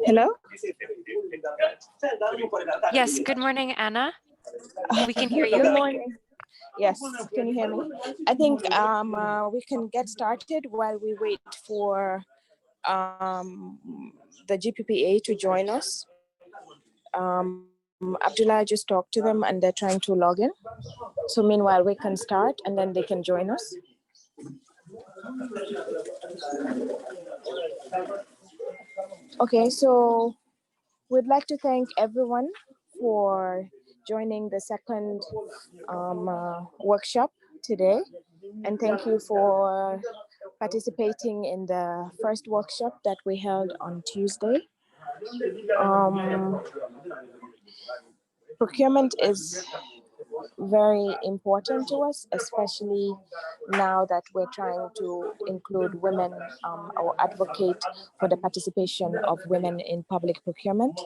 Hello? Yes, good morning, Anna. We can hear Good you. morning. Yes, can you hear me? I think we can get started while we wait for the GPPA to join us. Abdullah just talked to them and they're trying to log in. So meanwhile, we can start and then they can join us. Okay, so we'd like to thank everyone for joining the second workshop today. And thank you for participating in the first workshop that we held on Tuesday. Procurement is very important to us, especially now that we're trying to include women or advocate for the participation of women in public procurement.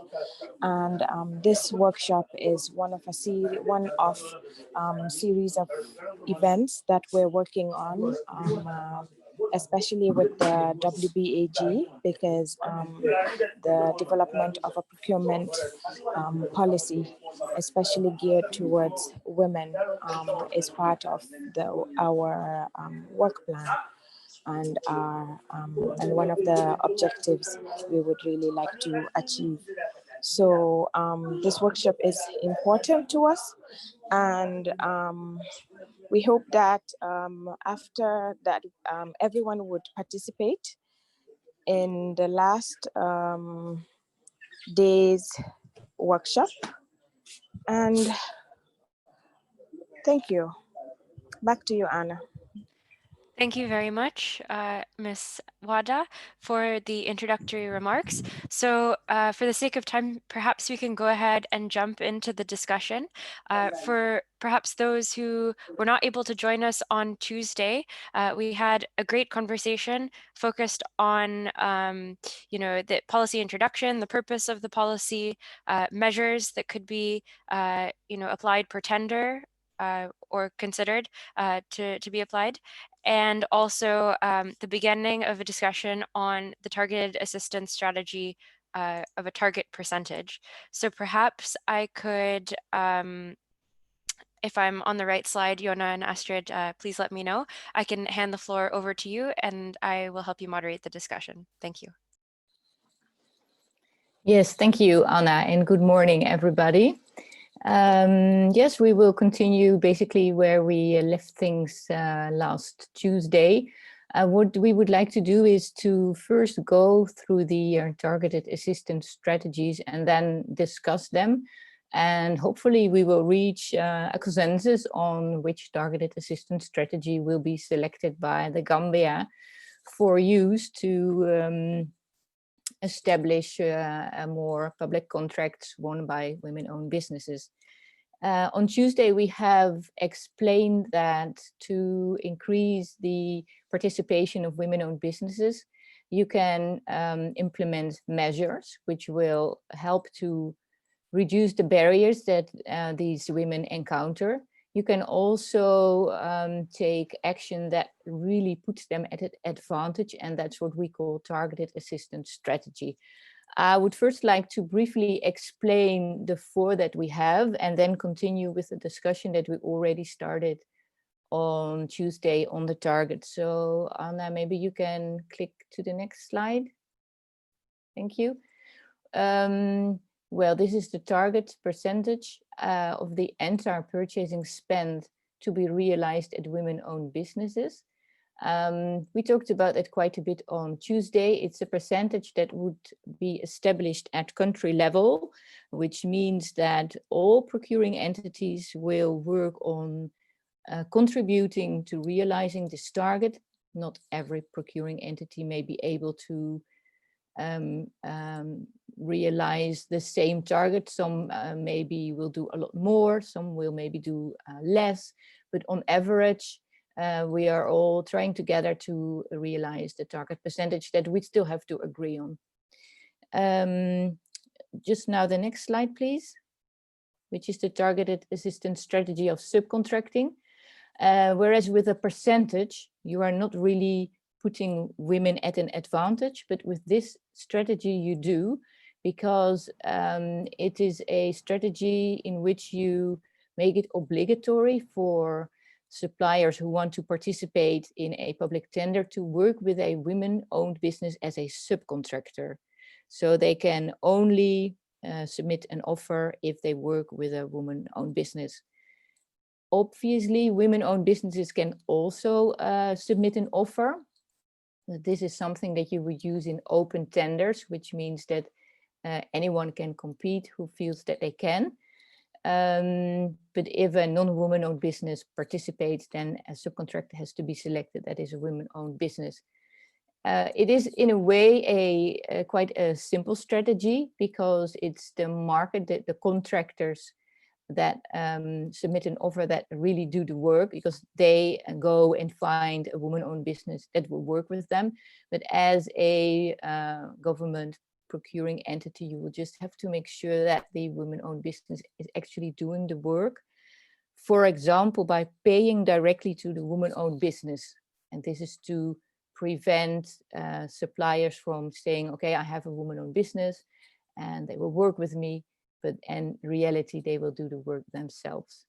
And this workshop is one of a series of events that we're working on, especially with the WBAG, because the development of a procurement policy, especially geared towards women, is part of our work plan. And one of the objectives we would really like to achieve. So this workshop is important to us, and we hope that after that everyone would participate in the last day's workshop. And thank you. Back to you, Anna. Thank you very much, Ms. Wada, for the introductory remarks. So for the sake of time, perhaps we can go ahead and jump into the discussion. For perhaps those who were not able to join us on Tuesday, we had a great conversation focused on the policy introduction, the purpose of the policy, measures that could be applied per tender or considered to be applied, and also the beginning of a discussion on the targeted assistance strategy of a target percentage. So perhaps I could, if I'm on the right slide, Yona and Astrid, please let me know. I can hand the floor over to you and I will help you moderate the discussion. Thank you. Yes, thank you, Anna, and good morning, everybody. Yes, we will continue basically where we left things last Tuesday. What we would like to do is to first go through the targeted assistance strategies and then discuss them. And hopefully we will reach a consensus on which targeted assistance strategy will be selected by the Gambia for use to establish more public contracts won by women-owned businesses. On Tuesday, we have explained that to increase the participation of women-owned businesses, you can implement measures which will help to reduce the barriers that these women encounter. You can also take action that really puts them at an advantage, and that's what we call targeted assistance strategy. I would first like to briefly explain the four that we have and then continue with the discussion that we already started on Tuesday on the target. So Anna, maybe you can click to the next slide. Thank you. Well, this is the target percentage of the entire purchasing spend to be realized at women-owned businesses. We talked about it quite a bit on Tuesday. It's a percentage that would be established at country level, which means that all procuring entities will work on contributing to realizing this target. Not every procuring entity may be able to realize the same target. Some maybe will do a lot more, some will maybe do less, but on average, we are all trying together to realize the target percentage that we still have to agree on. Just now the next slide, please, which is the targeted assistance strategy of subcontracting. Whereas with a percentage, you are not really putting women at an advantage, but with this strategy you do, because it is a strategy in which you make it obligatory for suppliers who want to participate in a public tender to work with a women-owned business as a subcontractor. So they can only submit an offer if they work with a woman-owned business. Obviously, women-owned businesses can also submit an offer. This is something that you would use in open tenders, which means that anyone can compete who feels that they can. But if a non-woman-owned business participates, then a subcontractor has to be selected that is a women-owned business. It is in a way a quite a simple strategy, because it's the market, the contractors that submit an offer that really do the work, because they go and find a woman-owned business that will work with them. But as a government procuring entity, you will just have to make sure that the women-owned business is actually doing the work. For example, by paying directly to the woman-owned business. And this is to prevent suppliers from saying, okay, I have a woman-owned business and they will work with me, but in reality, they will do the work themselves.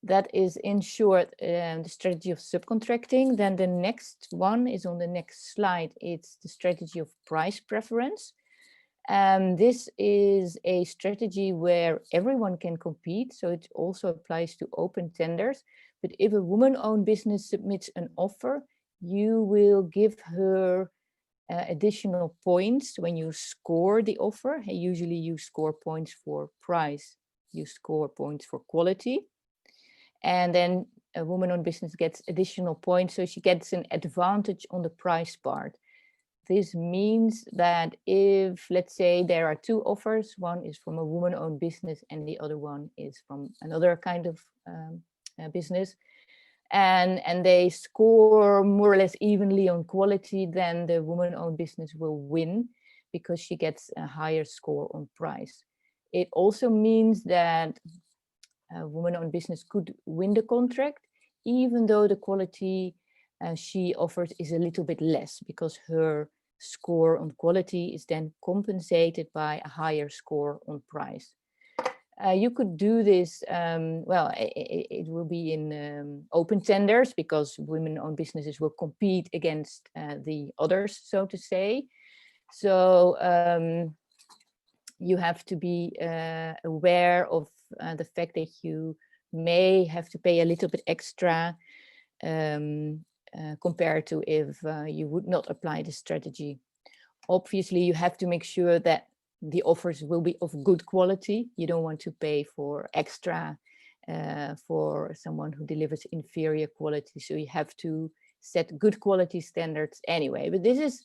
That is, in short, the strategy of subcontracting. Then the next one is on the next slide. It's the strategy of price preference. This is a strategy where everyone can compete, so it also applies to open tenders. But if a woman-owned business submits an offer, you will give her additional points when you score the offer. Usually you score points for price, you score points for quality. And then a woman-owned business gets additional points, so she gets an advantage on the price part. This means that if, let's say, there are two offers, one is from a woman-owned business and the other one is from another kind of business, and they score more or less evenly on quality, then the woman-owned business will win because she gets a higher score on price. It also means that a woman-owned business could win the contract, even though the quality she offers is a little bit less, because her score on quality is then compensated by a higher score on price. You could do this, well, it will be in open tenders, because women-owned businesses will compete against the others, so to say. So you have to be aware of the fact that you may have to pay a little bit extra compared to if you would not apply the strategy. Obviously, you have to make sure that the offers will be of good quality. You don't want to pay for extra for someone who delivers inferior quality. So you have to set good quality standards anyway. But this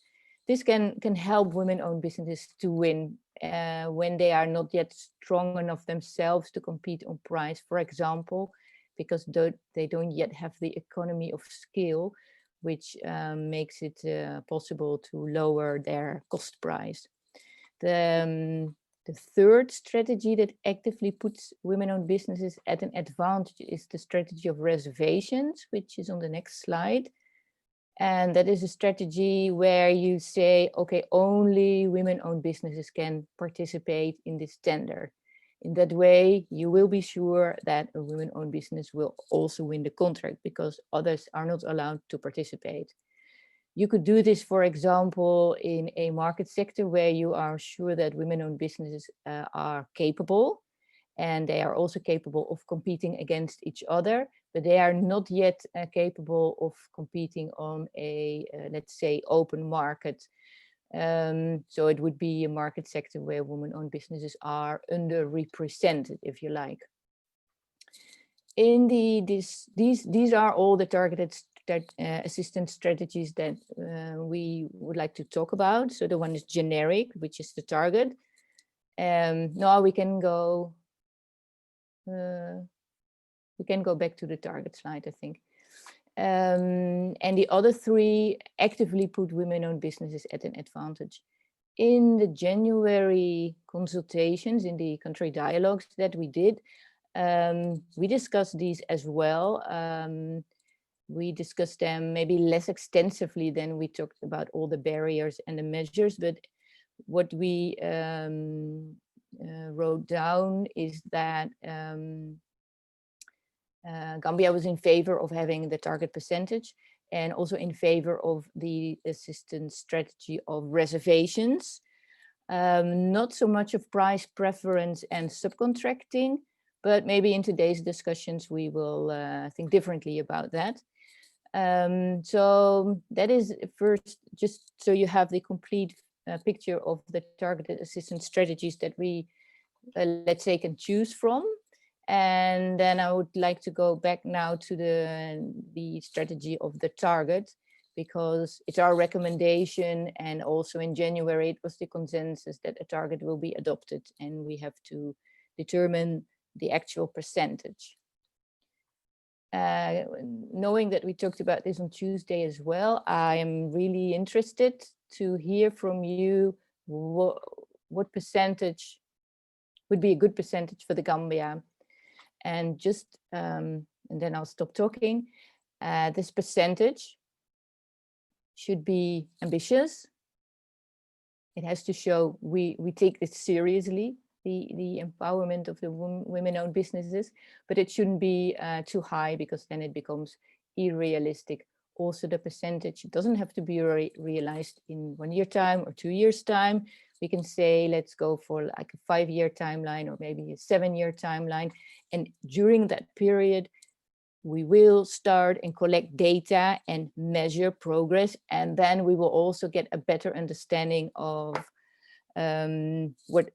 can help women-owned businesses to win when they are not yet strong enough themselves to compete on price, for example, because they don't yet have the economy of scale, which makes it possible to lower their cost price. The third strategy that actively puts women-owned businesses at an advantage is the strategy of reservations, which is on the next slide. And that is a strategy where you say, okay, only women-owned businesses can participate in this tender. In that way, you will be sure that a women-owned business will also win the contract, because others are not allowed to participate. You could do this, for example, in a market sector where you are sure that women-owned businesses are capable, and they are also capable of competing against each other, but they are not yet capable of competing on a, let's say, open market. So it would be a market sector where women-owned businesses are underrepresented, if you like. In these are all the targeted assistance strategies that we would like to talk about. So the one is generic, which is the target. Now we can go back to the target slide, I think. And the other three actively put women-owned businesses at an advantage. In the January consultations, in the country dialogues that we did, we discussed these as well. we discussed them maybe less extensively than we talked about all the barriers and the measures, but what we wrote down is that Gambia was in favor of having the target percentage and also in favor of the assistance strategy of reservations. Not so much of price preference and subcontracting, but maybe in today's discussions we will think differently about that. So that is first, just so you have the complete picture of the targeted assistance strategies that we, let's say, can choose from. And then I would like to go back now to the strategy of the target, because it's our recommendation, and also in January it was the consensus that a target will be adopted and we have to determine the actual percentage. Knowing that we talked about this on Tuesday as well, I am really interested to hear from you what percentage would be a good percentage for the Gambia. And just, and then I'll stop talking. This percentage should be ambitious. It has to show we take this seriously, the empowerment of the women-owned businesses, but it shouldn't be too high, because then it becomes unrealistic. Also, the percentage doesn't have to be realized in 1 year time or 2 years time. We can say, let's go for like a 5-year timeline or maybe a 7-year timeline. And during that period, we will start and collect data and measure progress. And then we will also get a better understanding of what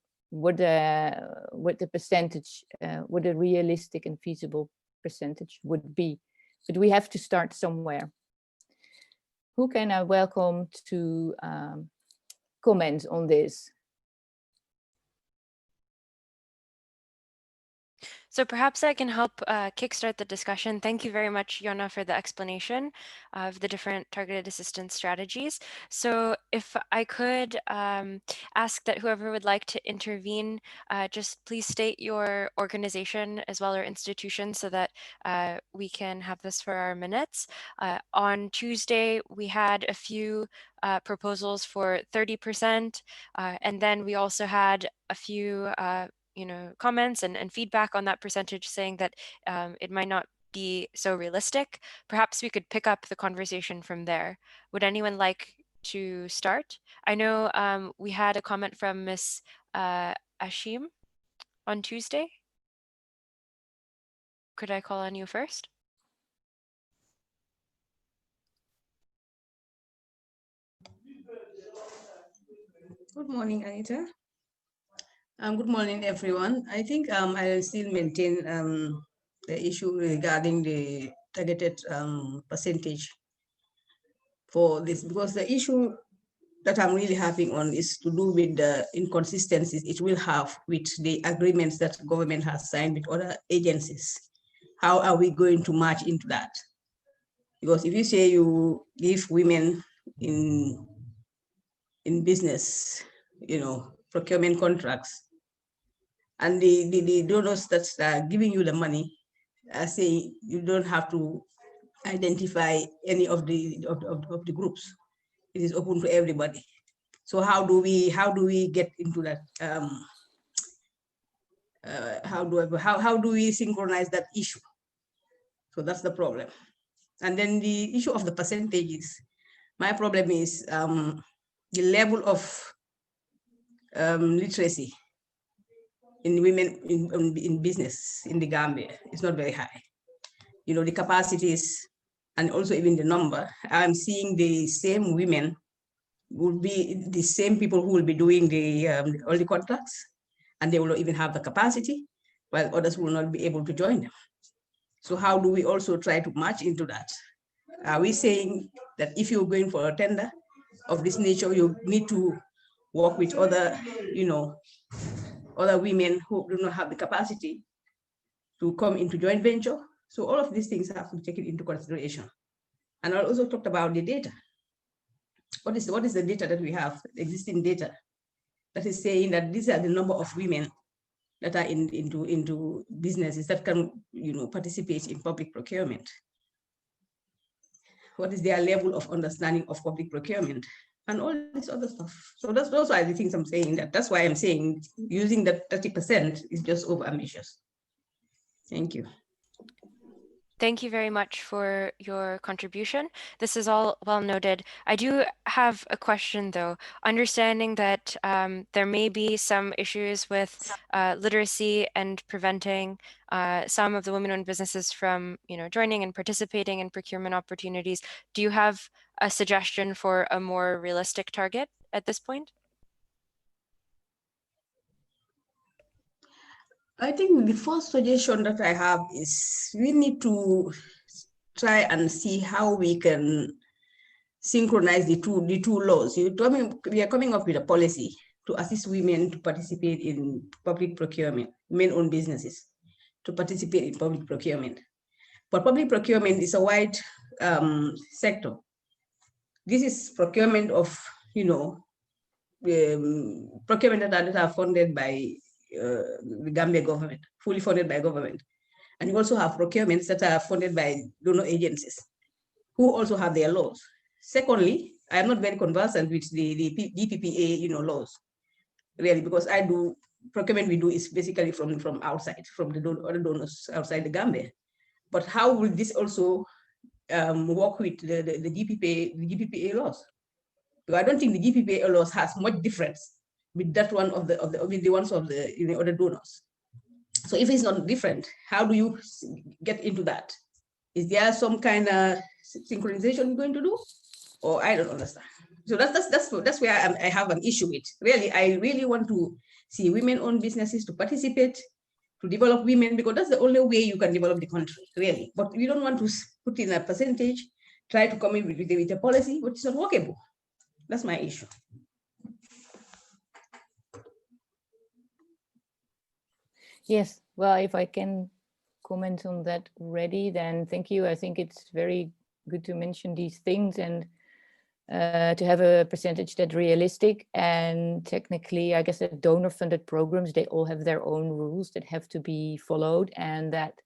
the percentage, what a realistic and feasible percentage would be. But we have to start somewhere. Who can I welcome to comment on this? So perhaps I can help kickstart the discussion. Thank you very much, Yona, for the explanation of the different targeted assistance strategies. So if I could ask that whoever would like to intervene, just please state your organization as well, or institution, so that we can have this for our minutes. On Tuesday, we had a few proposals for 30%, and then we also had a few comments and feedback on that percentage, saying that it might not be so realistic. Perhaps we could pick up the conversation from there. Would anyone like to start? I know we had a comment from Ms. Ashim on Tuesday. Could I call on you first? Good morning, Anita. Good morning, everyone. I think I will still maintain the issue regarding the targeted percentage for this, because the issue that I'm really having on is to do with the inconsistencies it will have with the agreements that government has signed with other agencies. How are we going to match into that? Because if you say you give women in business, procurement contracts, and the donors that are giving you the money say you don't have to identify any of the groups. It is open to everybody. So how do we get into that? How do we synchronize that issue? So that's the problem. And then the issue of the percentages. My problem is the level of literacy in women in business in the Gambia is not very high. The capacities and also even the number. I'm seeing the same women will be the same people who will be doing all the contracts, and they will not even have the capacity, while others will not be able to join them. So how do we also try to match into that? Are we saying that if you're going for a tender of this nature, you need to work with other, other women who do not have the capacity to come into joint venture? So all of these things have to be taken into consideration. And I also talked about the data. What is the data that we have, existing data, that is saying that these are the number of women that are into businesses that can participate in public procurement? what is their level of understanding of public procurement, and all this other stuff. So those are the things I'm saying. That's why I'm saying using that 30% is just over ambitious. Thank you. Thank you very much for your contribution. This is all well noted. I do have a question though, understanding that there may be some issues with literacy and preventing some of the women-owned businesses from, joining and participating in procurement opportunities. Do you have a suggestion for a more realistic target at this point? I think the first suggestion that I have is we need to try and see how we can synchronize the two laws. We are coming up with a policy to assist women to participate in public procurement, men-owned businesses to participate in public procurement. But public procurement is a wide sector. This is procurement of, procurement that are funded by the Gambia government, fully funded by government. And you also have procurements that are funded by donor agencies who also have their laws. Secondly, I am not very conversant with the DPPA, laws, really, because I do procurement we do is basically from outside, from the other donors outside the Gambia. But how will this also work with the GPPA laws? Because I don't think the GPPA laws has much difference with that one with the ones of the other donors. So if it's not different, how do you get into that? Is there some kind of synchronization you're going to do? Or I don't understand. So that's where I have an issue with. Really, I really want to see women-owned businesses to participate, to develop women, because that's the only way you can develop the country, really. But we don't want to put in a percentage, try to come in with a policy which is not workable. That's my issue. Yes, well, if I can comment on that already, then thank you. I think it's very good to mention these things and to have a percentage that's realistic. And technically, I guess that donor-funded programs, they all have their own rules that have to be followed. And that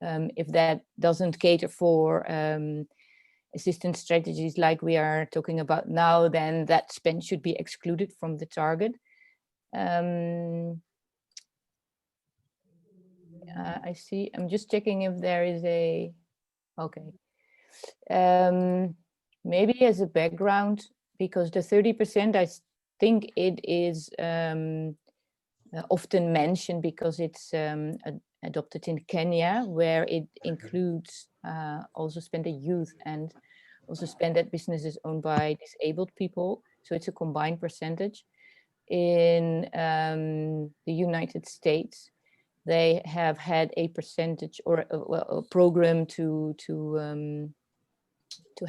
if that doesn't cater for assistance strategies like we are talking about now, then that spend should be excluded from the target. I see, I'm just checking if there is okay. Maybe as a background, because the 30%, I think it is often mentioned because it's adopted in Kenya, where it includes also spend at youth and also spend at businesses owned by disabled people. So it's a combined percentage. In the United States, they have had a percentage or a program to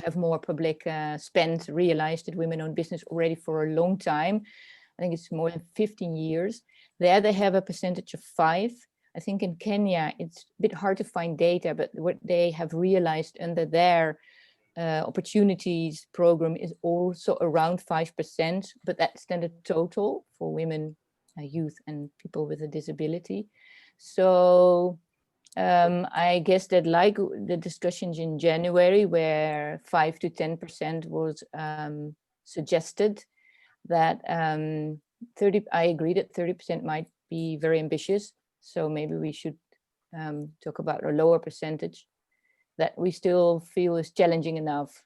have more public spend realized at women-owned business already for a long time. I think it's more than 15 years. There they have a percentage of 5. I think in Kenya, it's a bit hard to find data, but what they have realized under their opportunities program is also around 5%, but that's then the total for women, youth, and people with a disability. So I guess that, like the discussions in January, where 5 to 10% was suggested, that I agree that 30% might be very ambitious. So maybe we should talk about a lower percentage that we still feel is challenging enough.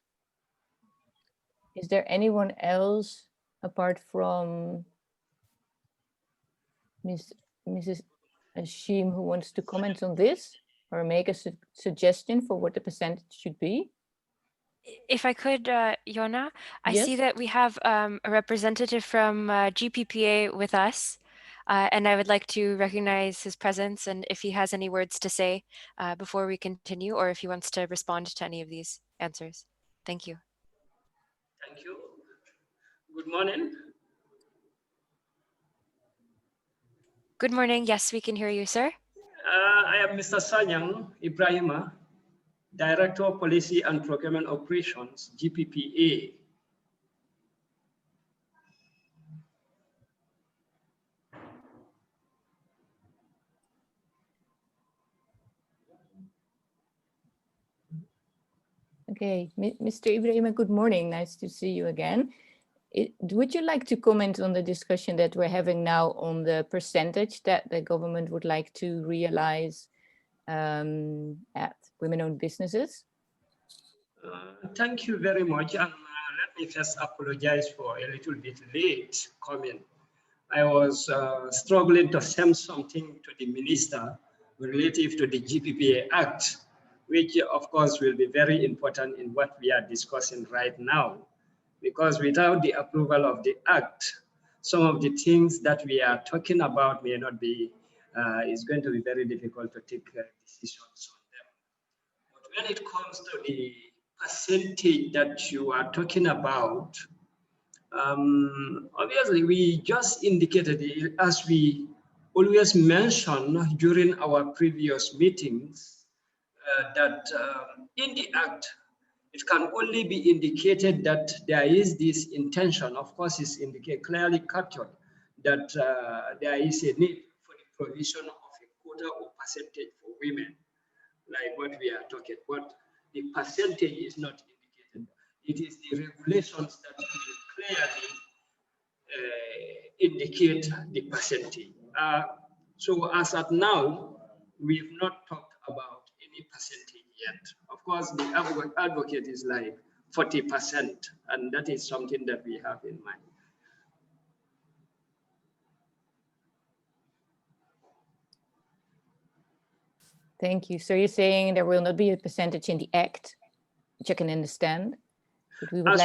Is there anyone else apart from Mrs. Ashim who wants to comment on this or make a suggestion for what the percentage should be? If I could, Yona, I Yes. see that we have a representative from GPPA with us, and I would like to recognize his presence and if he has any words to say before we continue, or if he wants to respond to any of these answers. Thank you. Thank you. Good morning. Good morning. Yes, we can hear you, sir. I am Mr. Sanyang Ibrahima, Director of Policy and Procurement Operations, GPPA. Okay, Mr. Ibrahima, good morning. Nice to see you again. Would you like to comment on the discussion that we're having now on the percentage that the government would like to realize at women-owned businesses? Thank you very much. And let me first apologize for a little bit late comment. I was struggling to send something to the minister relative to the GPPA Act, which of course will be very important in what we are discussing right now, because without the approval of the Act, some of the things that we are talking about may not be, it's going to be very difficult to take decisions on them. But when it comes to the percentage that you are talking about, obviously, we just indicated it, as we always mention during our previous meetings, that in the Act, it can only be indicated that there is this intention. Of course, it's indicated, clearly captured, that there is a need for the provision of a quota or percentage for women, like what we are talking about. The percentage is not indicated. It is the regulations that will clearly indicate the percentage. So as at now, we've not talked about any percentage yet. Of course, the advocate is like 40%, and that is something that we have in mind. Thank you. So you're saying there will not be a percentage in the Act, which I can understand, but we would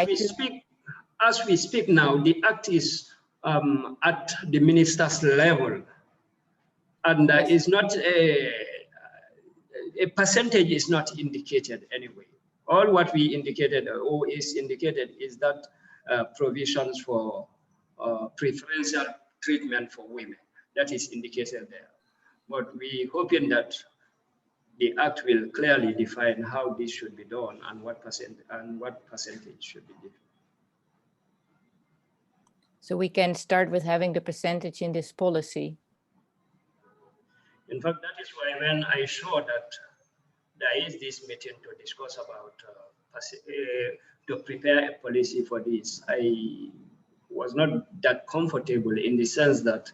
as we speak now, the Act is at the minister's level, and is not a percentage is not indicated anyway. All what we indicated or is indicated is that provisions for preferential treatment for women, that is indicated there. But we hoping that the Act will clearly define how this should be done and what percentage should be given. So we can start with having the percentage in this policy. In fact, that is why when I saw that there is this meeting to discuss about to prepare a policy for this, I was not that comfortable in the sense that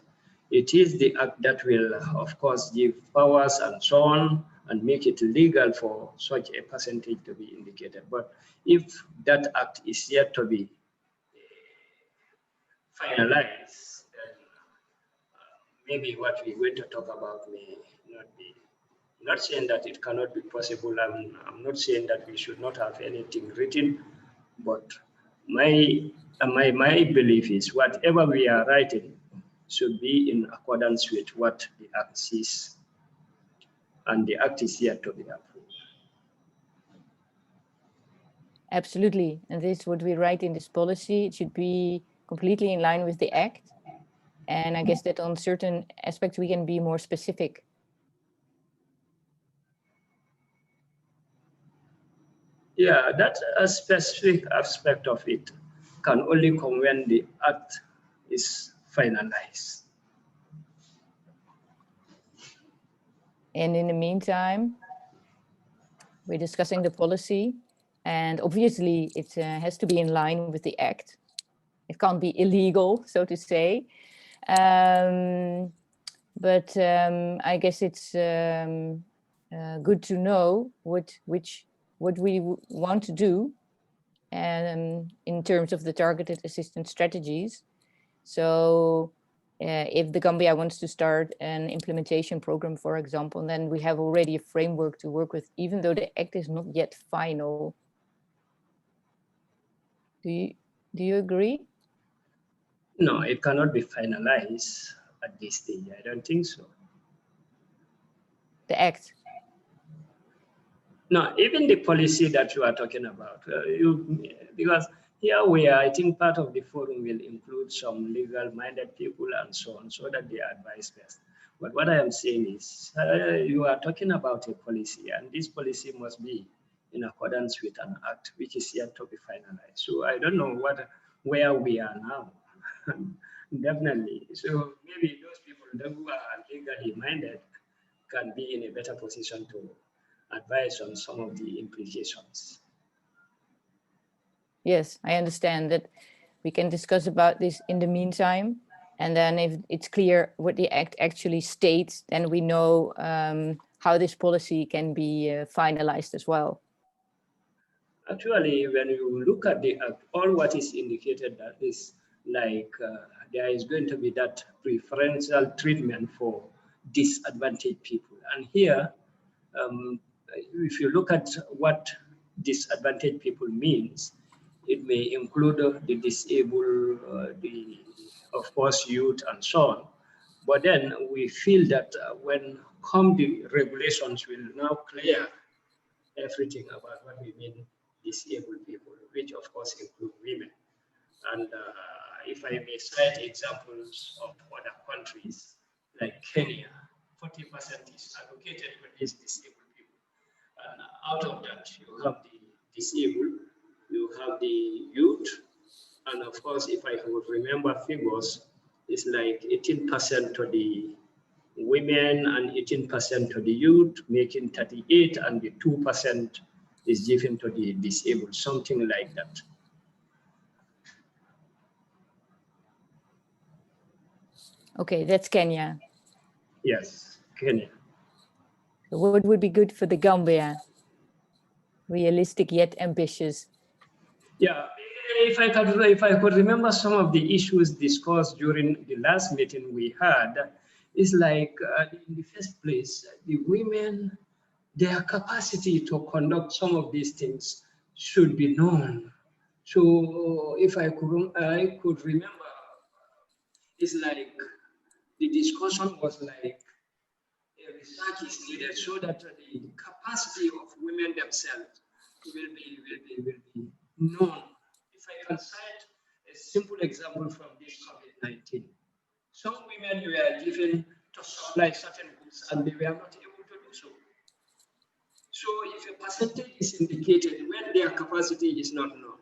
it is the Act that will, of course, give powers and so on and make it legal for such a percentage to be indicated. But if that Act is yet to be finalized, then maybe what we're going to talk about may not be. I'm not saying that it cannot be possible. I'm not saying that we should not have anything written, but my belief is whatever we are writing should be in accordance with what the Act says, and the Act is yet to be approved. Absolutely, and this is what we write in this policy. It should be completely in line with the Act, and I guess that on certain aspects we can be more specific. Yeah, that's a specific aspect of it can only come when the Act is finalized. And in the meantime, we're discussing the policy, and obviously it has to be in line with the Act. It can't be illegal, so to say. But I guess it's good to know what we want to do in terms of the targeted assistance strategies. So if the Gambia wants to start an implementation program, for example, then we have already a framework to work with, even though the Act is not yet final. Do you agree? No, it cannot be finalized at this stage. I don't think so. The Act? No, even the policy that you are talking about, because here we are, I think part of the forum will include some legal-minded people and so on, so that they are advised best. But what I am saying is, you are talking about a policy, and this policy must be in accordance with an Act which is yet to be finalized. So I don't know where we are now. Definitely. So maybe those people who are legally minded can be in a better position to advise on some of the implications. Yes, I understand that. We can discuss about this in the meantime. And then if it's clear what the act actually states, then we know how this policy can be finalized as well. Actually, when you look at the act, all what is indicated that is like there is going to be that preferential treatment for disadvantaged people. And here, if you look at what disadvantaged people means, it may include the disabled, of course, youth and so on. But then we feel that when come the regulations will now clear everything about what we mean disabled people, which of course include women. And if I may cite examples of other countries like Kenya, 40% is allocated for these disabled people. And out of that, you have the disabled, you have the youth, and of course, if I would remember figures, it's like 18% to the women and 18% to the youth, making 38, and the 2% is given to the disabled, something like that. Okay, that's Kenya. Yes, Kenya. So what would be good for the Gambia? Realistic yet ambitious. Yeah, if I could remember some of the issues discussed during the last meeting we had, is like in the first place, the women, their capacity to conduct some of these things should be known. So if I could remember, it's like the discussion was like a research is needed so that the capacity of women themselves will be known. If I can cite a simple example from this COVID-19, some women were given to supply certain goods and they were not able to do so. So if a percentage is indicated when their capacity is not known,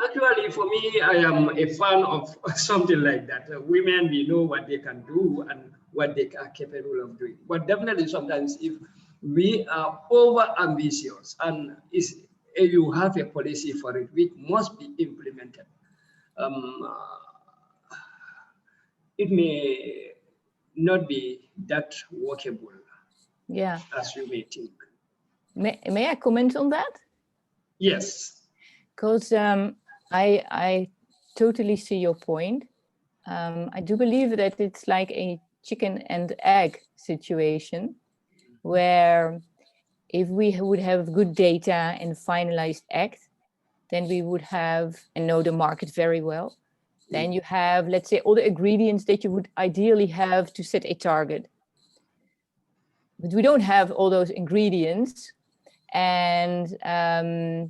actually, for me, I am a fan of something like that. Women, we know what they can do and what they are capable of doing. But definitely sometimes if we are over ambitious and you have a policy for it, which must be implemented, it may not be that workable as you may think. May I comment on that? Yes. Because I totally see your point. I do believe that it's like a chicken and egg situation where if we would have good data and finalized act, then we would have and know the market very well. Then you have, let's say, all the ingredients that you would ideally have to set a target. But we don't have all those ingredients. And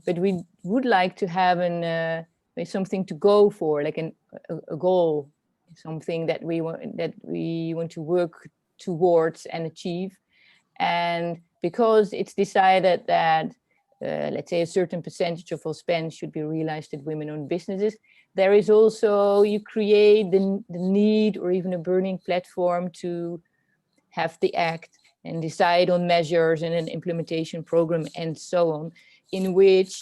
but we would like to have something to go for, like a goal, something that we want to work towards and achieve. And because it's decided that let's say a certain percentage of all spend should be realized at women-owned businesses, there is also, you create the need or even a burning platform to have the act and decide on measures and an implementation program and so on, in which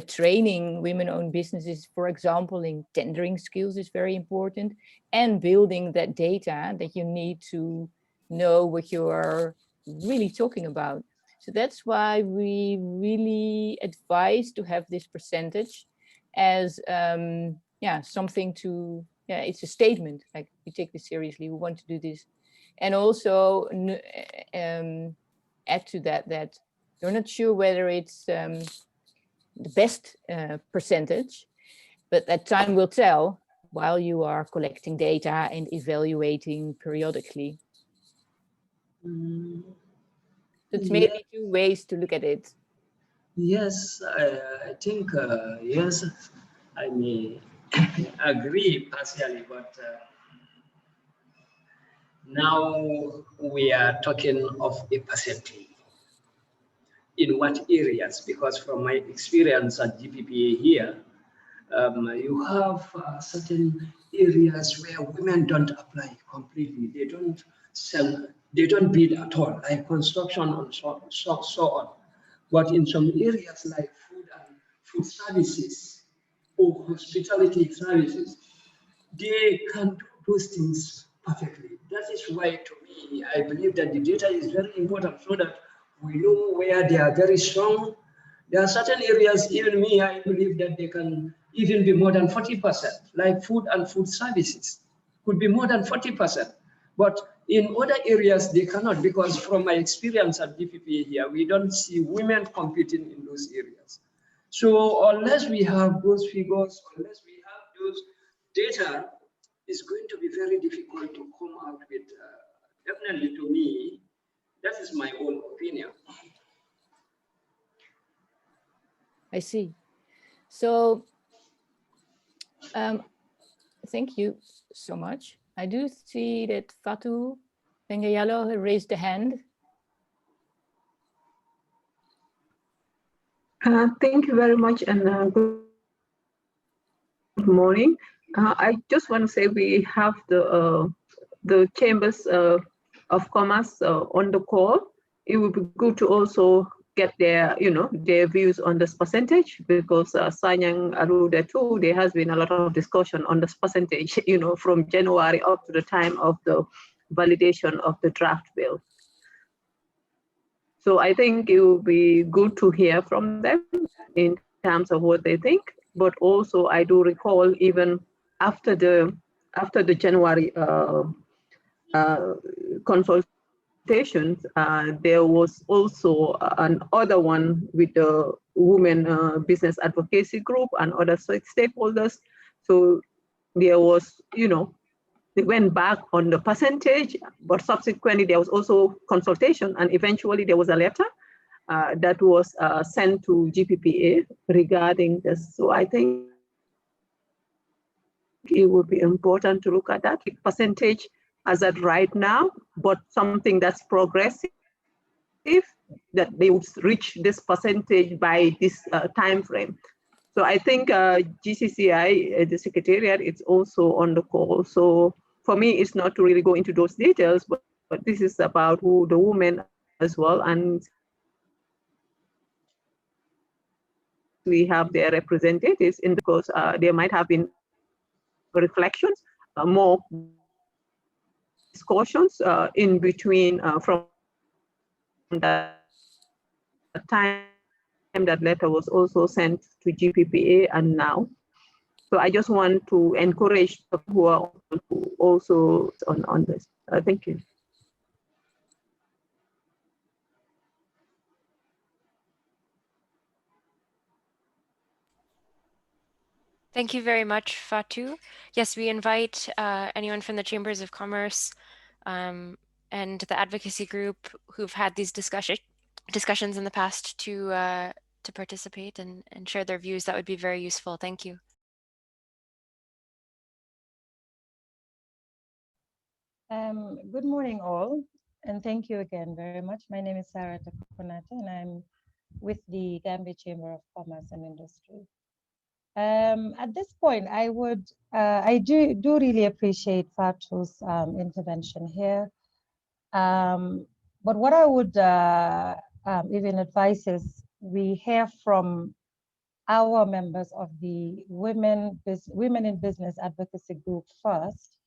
training women-owned businesses, for example, in tendering skills is very important, and building that data that you need to know what you are really talking about. So that's why we really advise to have this percentage as something to, it's a statement, like we take this seriously, we want to do this. And also add to that you're not sure whether it's the best percentage, but that time will tell while you are collecting data and evaluating periodically. It's maybe two ways to look at it. Yes, I think, yes, I may agree partially, but now we are talking of a percentage. In what areas? Because from my experience at GPPA here, you have certain areas where women don't apply completely. They don't sell, they don't bid at all, like construction and so on. But in some areas like food and food services, or hospitality services, they can do those things perfectly. That is why, to me, I believe that the data is very important so that we know where they are very strong. There are certain areas, even me, I believe that they can even be more than 40%, like food and food services could be more than 40%. But in other areas, they cannot, because from my experience at DPP here, we don't see women competing in those areas. So unless we have those figures, unless we have those data, it's going to be very difficult to come out with, definitely to me, that is my own opinion. I see. So thank you so much. I do see that Fatu Pengayalo raised a hand. Thank you very much, and good morning. I just want to say we have the chambers of commerce on the call. It would be good to also get their, their views on this percentage, because Sanyang alluded to, there has been a lot of discussion on this percentage, from January up to the time of the validation of the draft bill. So I think it would be good to hear from them in terms of what they think. But also, I do recall even after the January consultations, there was also another one with the Women Business Advocacy Group and other stakeholders. So there was, they went back on the percentage, but subsequently there was also consultation, and eventually there was a letter that was sent to GPPA regarding this. So I think it would be important to look at that percentage as at right now, but something that's progressive, that they would reach this percentage by this time frame. So I think GCCI, the Secretariat, it's also on the call. So for me, it's not to really go into those details, but this is about who the women as well. And we have their representatives in, because there might have been reflections, more discussions in between from the time that letter was also sent to GPPA and now. So I just want to encourage who are also on this. Thank you. Thank you very much, Fatu. Yes, we invite anyone from the Chambers of Commerce and the advocacy group who've had these discussions in the past to participate and share their views. That would be very useful. Thank you. Good morning, all, and thank you again very much. My name is Sarah Takukonate, and I'm with the Gambia Chamber of Commerce and Industry. At this point, I do really appreciate Fatu's intervention here. But what I would even advise is we hear from our members of the Women in Business Advocacy Group first.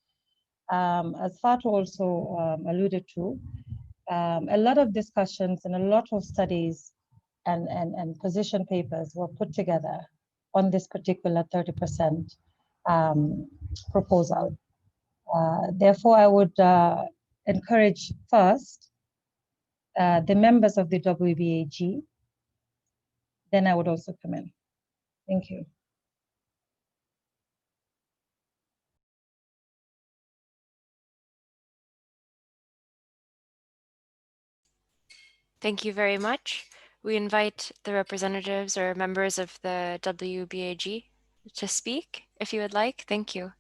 As Fatu also alluded to, a lot of discussions and a lot of studies and position papers were put together on this particular 30% proposal. Therefore, I would encourage first the members of the WBAG, then I would also come in. Thank you. Thank you very much. We invite the representatives or members of the WBAG to speak if you would like. Thank you.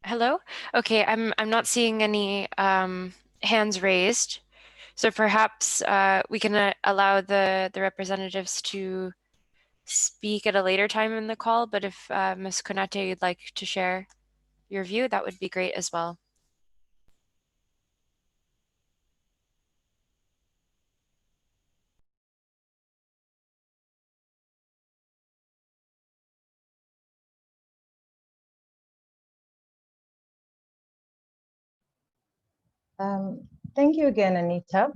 Hello. Okay, I'm not seeing any hands raised. So perhaps we can allow the representatives to speak at a later time in the call, but if Ms. Konate, you'd like to share your view, that would be great as well. Thank you again, Anita.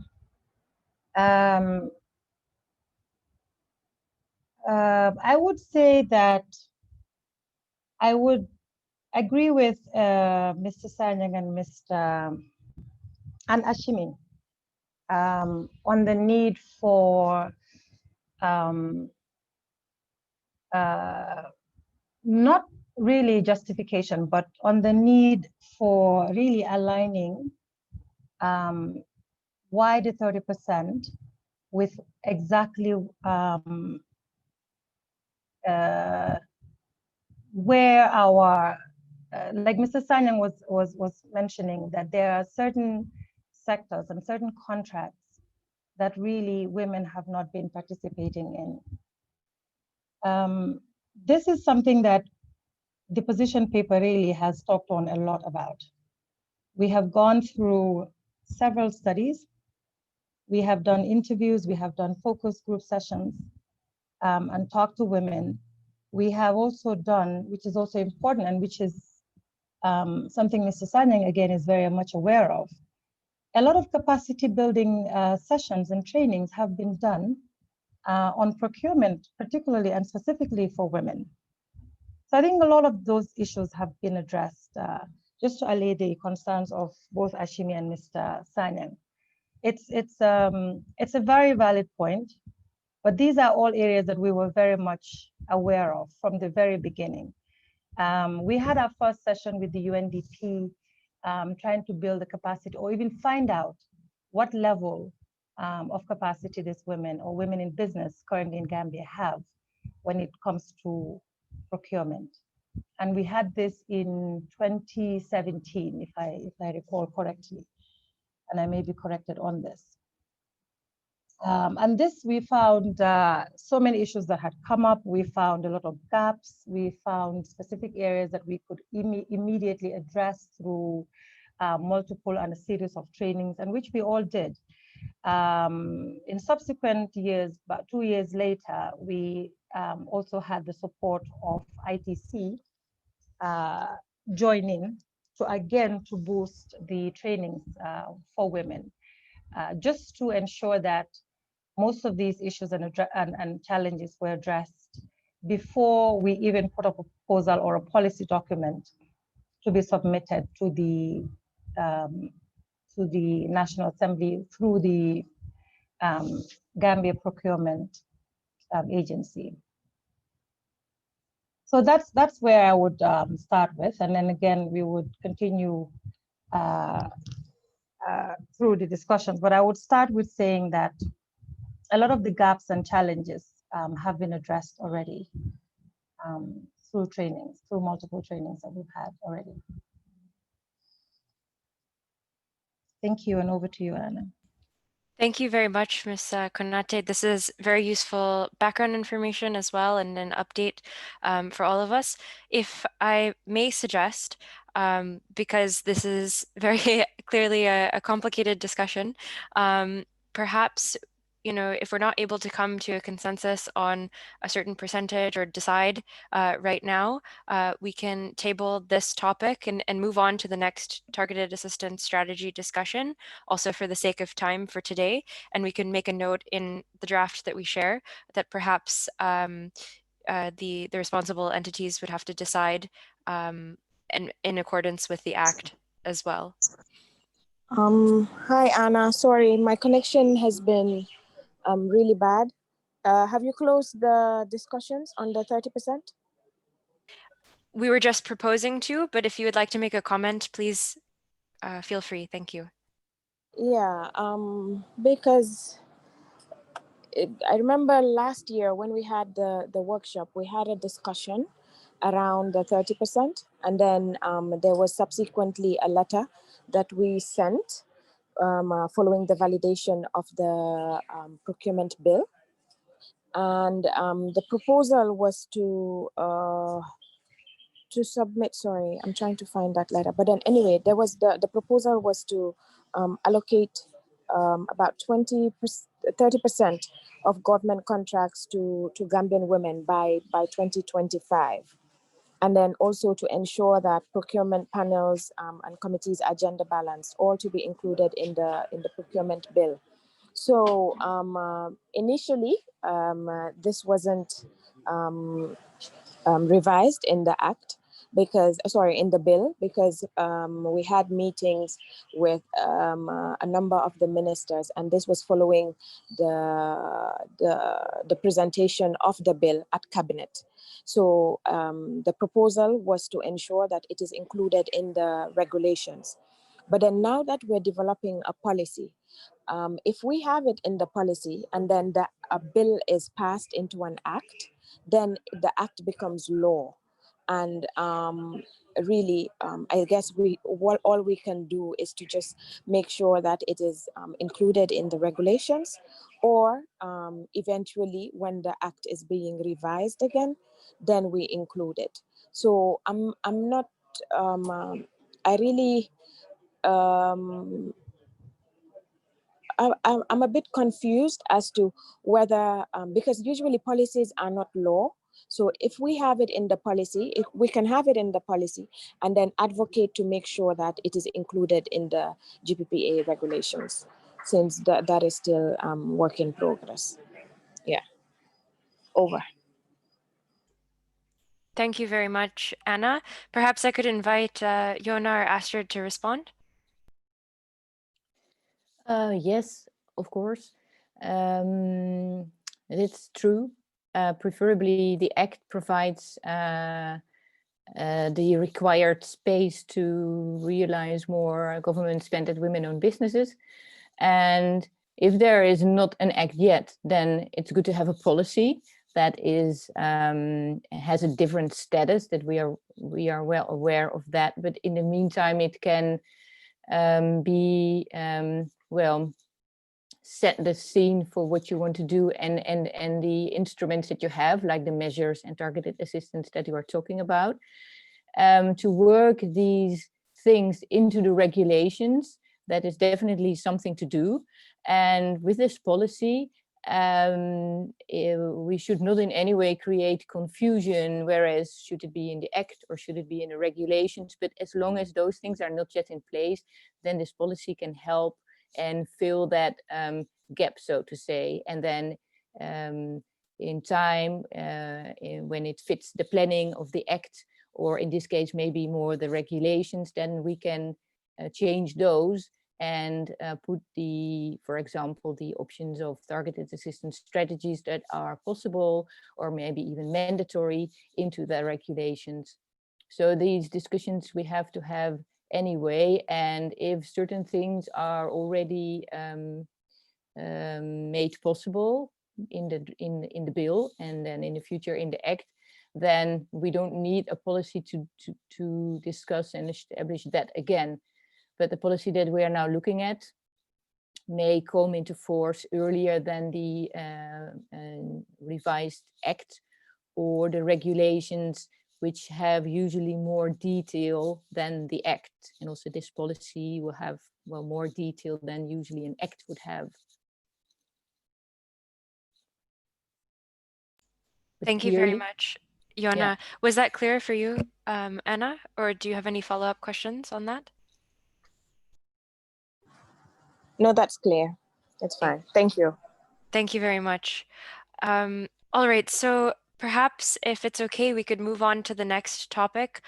I would say that I would agree with Mr. Sanyang and Mr. and Ashimi on the need for not really justification, but on the need for really aligning why the 30% with exactly where our like Mr. Sanyang was mentioning, that there are certain sectors and certain contracts that really women have not been participating in. This is something that the position paper really has talked on a lot about. We have gone through several studies. We have done interviews, we have done focus group sessions and talked to women. We have also done, which is also important and which is something Mr. Sanyang again is very much aware of. A lot of capacity building sessions and trainings have been done on procurement, particularly and specifically for women. So I think a lot of those issues have been addressed, just to allay the concerns of both Ashimi and Mr. Sanyang. It's a very valid point, but these are all areas that we were very much aware of from the very beginning. We had our first session with the UNDP, trying to build the capacity or even find out what level of capacity these women or women in business currently in Gambia have when it comes to procurement. And we had this in 2017, if I recall correctly, and I may be corrected on this. And this, we found so many issues that had come up. We found a lot of gaps. We found specific areas that we could immediately address through multiple and a series of trainings, and which we all did. In subsequent years, about 2 years later, we also had the support of ITC joining to boost the trainings for women, just to ensure that most of these issues and challenges were addressed before we even put up a proposal or a policy document to be submitted to the National Assembly through the Gambia Procurement Agency. So that's where I would start with, and then again we would continue through the discussions. But I would start with saying that a lot of the gaps and challenges have been addressed already through trainings, through multiple trainings that we've had already. Thank you, and over to you, Anna. Thank you very much, Ms. Konate. This is very useful background information as well, and an update for all of us. If I may suggest, because this is very clearly a complicated discussion, perhaps, you know, if we're not able to come to a consensus on a certain percentage or decide right now, we can table this topic and move on to the next targeted assistance strategy discussion, also for the sake of time for today. And we can make a note in the draft that we share that perhaps the responsible entities would have to decide and in accordance with the Act as well. Hi, Anna. Sorry, my connection has been really bad. Have you closed the discussions on the 30%? We were just proposing to, but if you would like to make a comment, please feel free. Thank you. Yeah, because I remember last year when we had the workshop, we had a discussion around the 30%, and then there was subsequently a letter that we sent following the validation of the procurement bill. And the proposal was to submit, sorry, I'm trying to find that letter. But then anyway, there was the proposal was to allocate about 30% of government contracts to Gambian women by 2025. And then also to ensure that procurement panels and committees are gender balanced, all to be included in the procurement bill. So initially, this wasn't revised in the act because, sorry, in the bill, because we had meetings with a number of the ministers, and this was following the presentation of the bill at cabinet. So the proposal was to ensure that it is included in the regulations. But then now that we're developing a policy, if we have it in the policy and then a bill is passed into an act, then the act becomes law. And really, I guess all we can do is to just make sure that it is included in the regulations, or eventually when the act is being revised again, then we include it. So I'm not, I really, I'm a bit confused as to whether, because usually policies are not law. So if we have it in the policy, if we can have it in the policy and then advocate to make sure that it is included in the GPPA regulations, since that is still work in progress. Yeah, over. Thank you very much, Anna. Perhaps I could invite Yona or Astrid to respond. Yes, of course. It's true. Preferably, the Act provides the required space to realize more government spend at women-owned businesses. And if there is not an Act yet, then it's good to have a policy that is has a different status, that we are well aware of that. But in the meantime, it can be well, set the scene for what you want to do, and the instruments that you have, like the measures and targeted assistance that you are talking about, to work these things into the regulations. That is definitely something to do. And with this policy, we should not in any way create confusion, whereas should it be in the Act or should it be in the regulations? But as long as those things are not yet in place, then this policy can help and fill that gap, so to say. And then in time, when it fits the planning of the Act, or in this case, maybe more the regulations, then we can change those and put for example, the options of targeted assistance strategies that are possible or maybe even mandatory into the regulations. So these discussions we have to have anyway, and if certain things are already made possible in the bill and then in the future in the Act, then we don't need a policy to discuss and establish that again. But the policy that we are now looking at may come into force earlier than the revised Act or the regulations, which have usually more detail than the Act. And also this policy will have, well, more detail than usually an Act would have. But thank you very much, Yona. Yeah. Was that clear for you, Anna, or do you have any follow-up questions on that? No, that's clear. That's fine. Thank you. Thank you very much. All right, so perhaps if it's okay, we could move on to the next topic,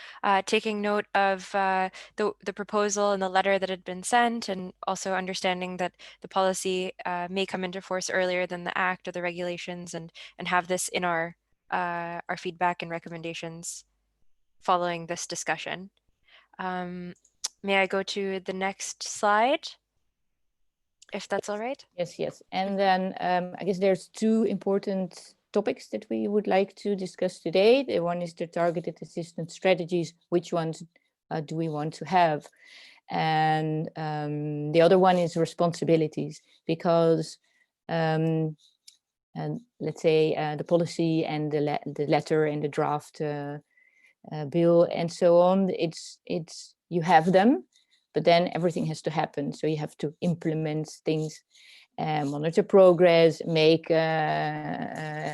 taking note of the proposal and the letter that had been sent, and also understanding that the policy may come into force earlier than the Act or the regulations, and have this in our feedback and recommendations following this discussion. May I go to the next slide, if that's all right? Yes. And then I guess there's two important topics that we would like to discuss today. The one is the targeted assistance strategies. Which ones do we want to have? And the other one is responsibilities, because and let's say the policy and the letter and the draft bill and so on, it's you have them, but then everything has to happen. So you have to implement things, monitor progress, make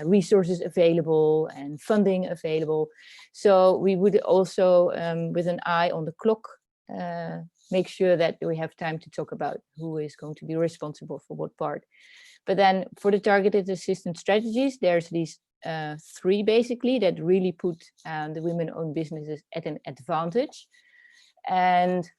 resources available and funding available. So we would also, with an eye on the clock, make sure that we have time to talk about who is going to be responsible for what part. But then for the targeted assistance strategies, there's these 3 basically that really put the women-owned businesses at an advantage. And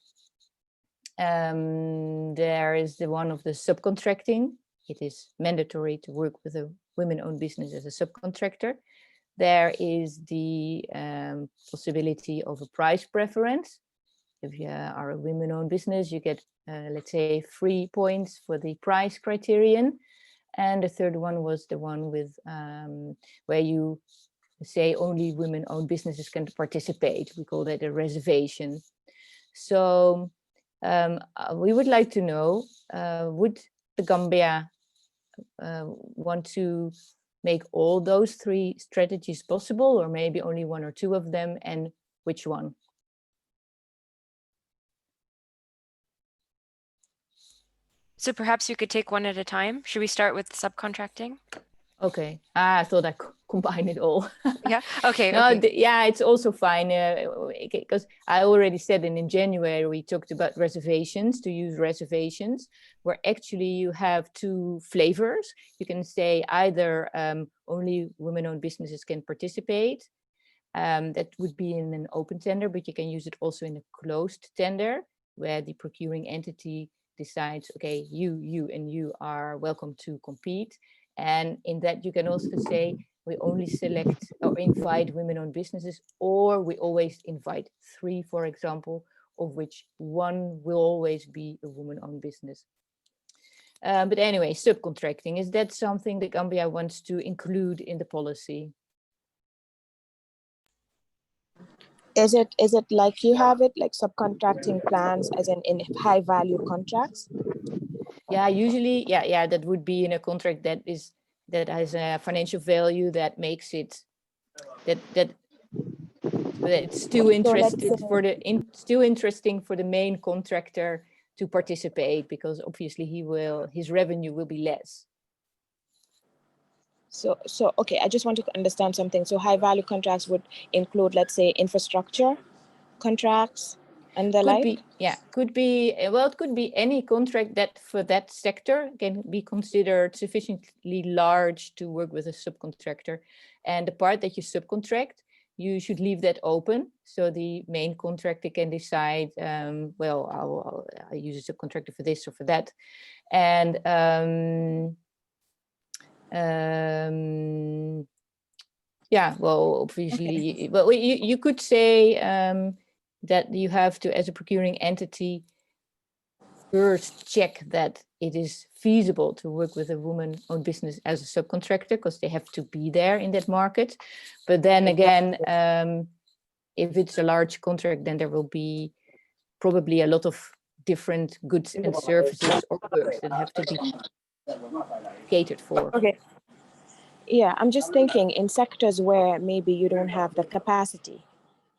there is the one of the subcontracting. It is mandatory to work with a women-owned business as a subcontractor. There is the possibility of a price preference. If you are a women-owned business, you get, let's say, 3 points for the price criterion. And the third one was the one with where you say only women-owned businesses can participate. We call that a reservation. So we would like to know, would the Gambia want to make all those 3 strategies possible, or maybe only 1 or 2 of them, and which one? So perhaps you could take one at a time. Should we start with subcontracting? Okay, I thought I could combine it all. Yeah, okay. No, okay. yeah, it's also fine, because I already said in January we talked about reservations, to use reservations, where actually you have 2 flavors. You can say either only women-owned businesses can participate. That would be in an open tender, but you can use it also in a closed tender, where the procuring entity decides, okay, you and you are welcome to compete. And in that you can also say, we only select or invite women-owned businesses, or we always invite 3, for example, of which 1 will always be a woman-owned business. But anyway, subcontracting, is that something that Gambia wants to include in the policy? Is it like you have it, like subcontracting plans as in high value contracts? Yeah, usually, yeah, that would be in a contract that has a financial value that makes it that it's still interested for still interesting for the main contractor to participate, because obviously his revenue will be less. So okay, I just want to understand something. So high value contracts would include, let's say, infrastructure contracts and the like? Could be, well, it could be any contract that for that sector can be considered sufficiently large to work with a subcontractor. And the part that you subcontract, you should leave that open, so the main contractor can decide, well, I'll use a subcontractor for this or for that. And yeah, well, obviously, okay. Well, you could say that you have to, as a procuring entity, first check that it is feasible to work with a woman-owned business as a subcontractor, because they have to be there in that market. But then again, if it's a large contract, then there will be probably a lot of different goods and services or works that have to be catered for. Okay. Yeah, I'm just thinking in sectors where maybe you don't have the capacity,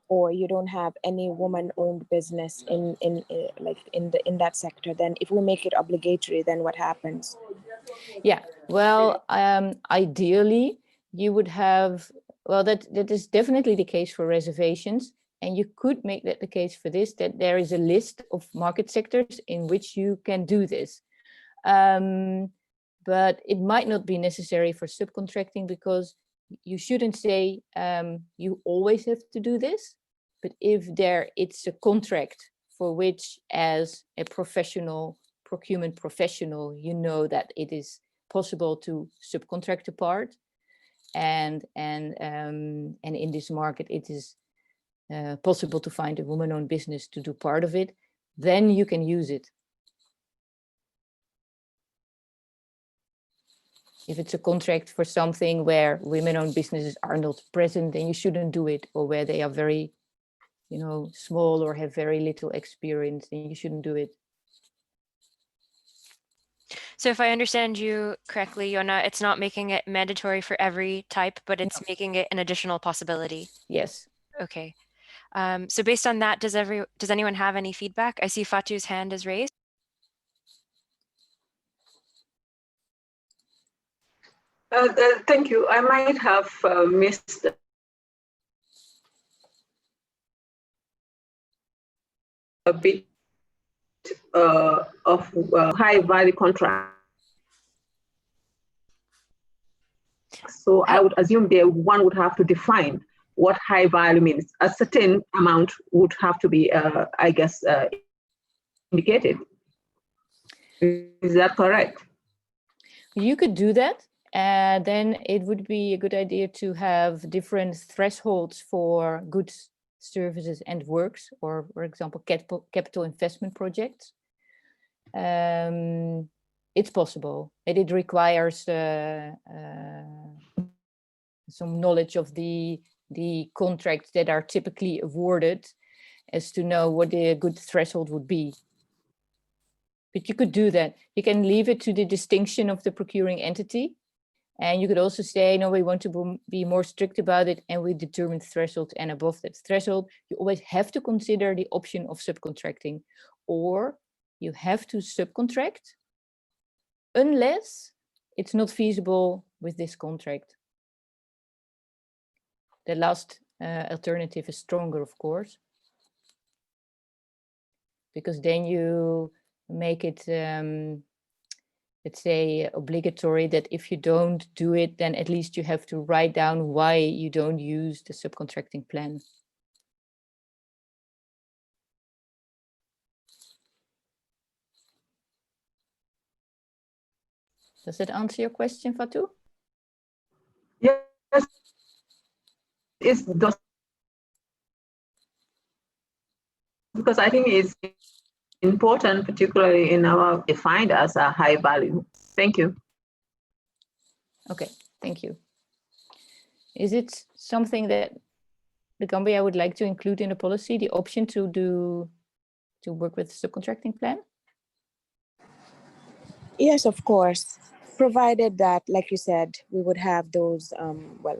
or you don't have any woman-owned business in that sector, then if we make it obligatory, then what happens? Yeah, well, ideally you would have, well, that is definitely the case for reservations, and you could make that the case for this, that there is a list of market sectors in which you can do this. But it might not be necessary for subcontracting, because you shouldn't say you always have to do this. But if it's a contract for which, as a professional, procurement professional, you know that it is possible to subcontract a part, and in this market it is possible to find a woman-owned business to do part of it, then you can use it. If it's a contract for something where women-owned businesses are not present, then you shouldn't do it, or where they are very you know, small or have very little experience, then you shouldn't do it. So if I understand you correctly, Yona, it's not making it mandatory for every type, but it's making it an additional possibility. Yes. Okay. So based on that, does anyone have any feedback? I see Fatu's hand is raised. Thank you. I might have missed a bit of high value contract. So I would assume one would have to define what high value means. A certain amount would have to be, I guess, indicated. Is that correct? You could do that. Then it would be a good idea to have different thresholds for goods, services, and works, or for example, capital investment projects. It's possible, and it requires some knowledge of the contracts that are typically awarded, as to know what the good threshold would be. But you could do that. You can leave it to the distinction of the procuring entity. And you could also say, no, we want to be more strict about it, and we determine threshold, and above that threshold, you always have to consider the option of subcontracting, or you have to subcontract unless it's not feasible with this contract. The last alternative is stronger, of course, because then you make it, let's say, obligatory that if you don't do it, then at least you have to write down why you don't use the subcontracting plan. Does that answer your question, Fatou? Yes, it does. Because I think it's important, particularly in our defined as a high value. Thank you. Okay, thank you. Is it something that the Gambia would like to include in the policy, the option to work with the subcontracting plan? Yes, of course, provided that, like you said, we would have those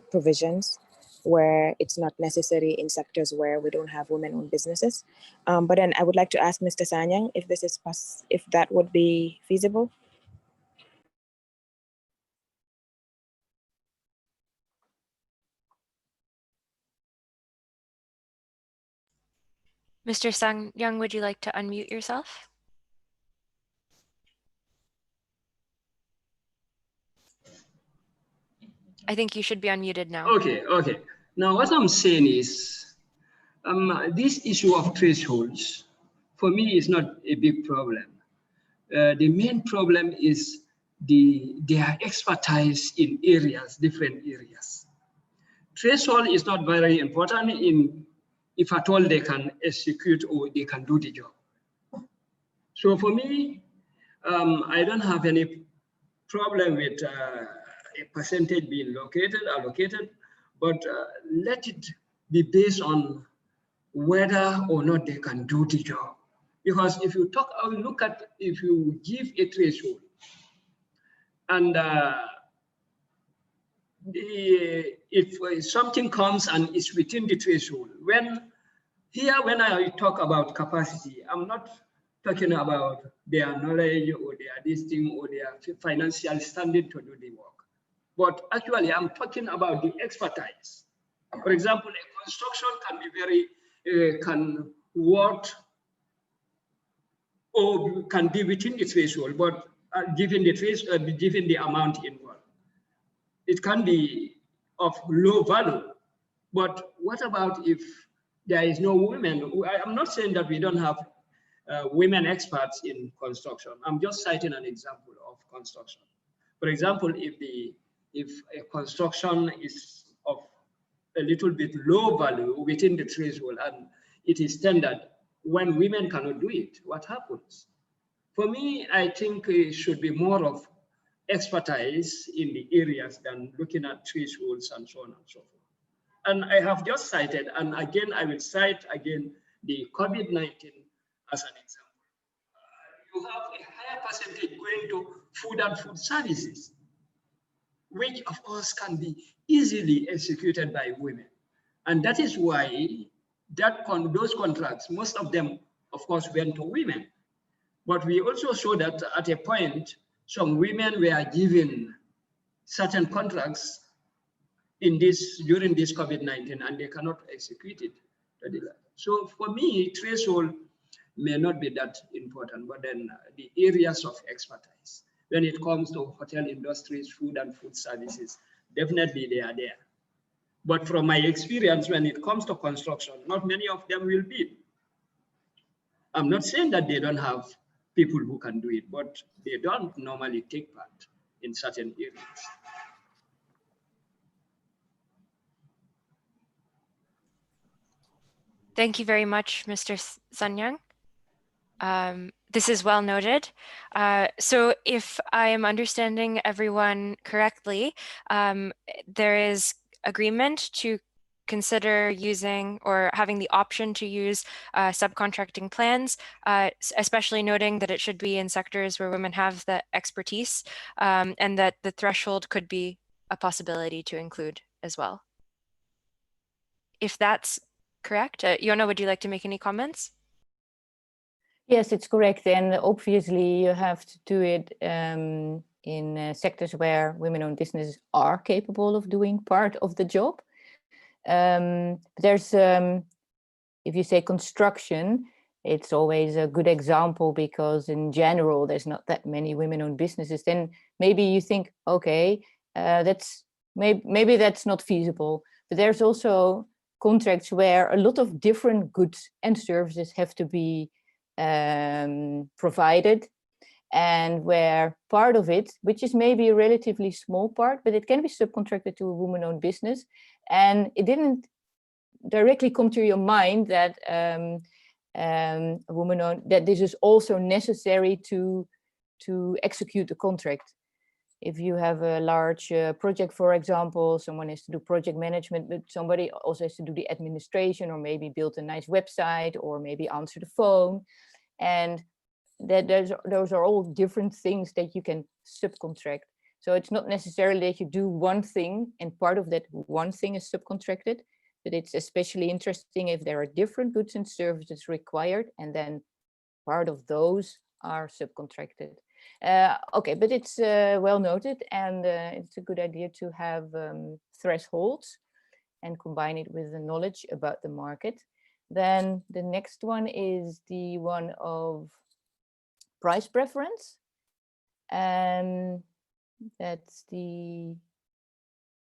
provisions where it's not necessary in sectors where we don't have women-owned businesses. But then I would like to ask Mr. Sanyang if this is if that would be feasible. Mr. Sanyang, would you like to unmute yourself? I think you should be unmuted now. Okay. Now what I'm saying is, this issue of thresholds, for me, is not a big problem. The main problem is their expertise in different areas. Threshold is not very important if at all they can execute or they can do the job. So for me, I don't have any problem with a percentage being allocated, but let it be based on whether or not they can do the job. Because if you if you give a threshold and if something comes and it's within the threshold, when I talk about capacity, I'm not talking about their knowledge or their listing or their financial standing to do the work. But actually, I'm talking about the expertise. For example, a construction can be can work or can be within the threshold, but given the amount involved. It can be of low value. But what about if there is no women? I'm not saying that we don't have women experts in construction. I'm just citing an example of construction. For example, if a construction is of a little bit low value within the threshold and it is standard, when women cannot do it, what happens? For me, I think it should be more of expertise in the areas than looking at thresholds and so on and so forth. And I have just cited, and again, I will cite again the COVID-19 as an example. You have a higher percentage going to food and food services, which of course can be easily executed by women. And that is why those contracts, most of them, of course, went to women. But we also saw that at a point, some women were given certain contracts during this COVID-19, and they cannot execute it. So for me, threshold may not be that important, but then the areas of expertise, when it comes to hotel industries, food and food services, definitely they are there. But from my experience, when it comes to construction, not many of them will bid. I'm not saying that they don't have people who can do it, but they don't normally take part in certain areas. Thank you very much, Mr. Sanyang. This is well noted. So if I am understanding everyone correctly, there is agreement to consider using or having the option to use subcontracting plans, especially noting that it should be in sectors where women have the expertise, and that the threshold could be a possibility to include as well. If that's correct, Yona, would you like to make any comments? Yes, it's correct. And obviously you have to do it in sectors where women-owned businesses are capable of doing part of the job. There's, if you say construction, it's always a good example because in general, there's not that many women-owned businesses. Then maybe you think, okay, maybe that's not feasible. But there's also contracts where a lot of different goods and services have to be provided, and where part of it, which is maybe a relatively small part, but it can be subcontracted to a woman-owned business, and it didn't directly come to your mind that that this is also necessary to execute the contract. If you have a large project, for example, someone has to do project management, but somebody also has to do the administration, or maybe build a nice website, or maybe answer the phone. And those are all different things that you can subcontract. So it's not necessarily that you do one thing and part of that one thing is subcontracted, but it's especially interesting if there are different goods and services required, and then part of those are subcontracted. Okay, but it's well noted, and it's a good idea to have thresholds and combine it with the knowledge about the market. Then the next one is the one of price preference. And that's the,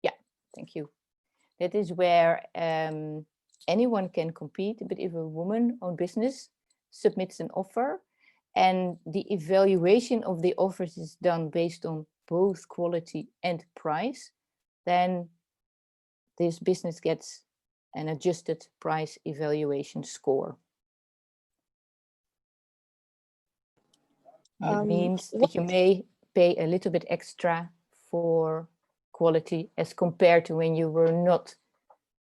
yeah, thank you. That is where anyone can compete, but if a woman-owned business submits an offer and the evaluation of the offers is done based on both quality and price, then this business gets an adjusted price evaluation score. It means that you may pay a little bit extra for quality as compared to when you were not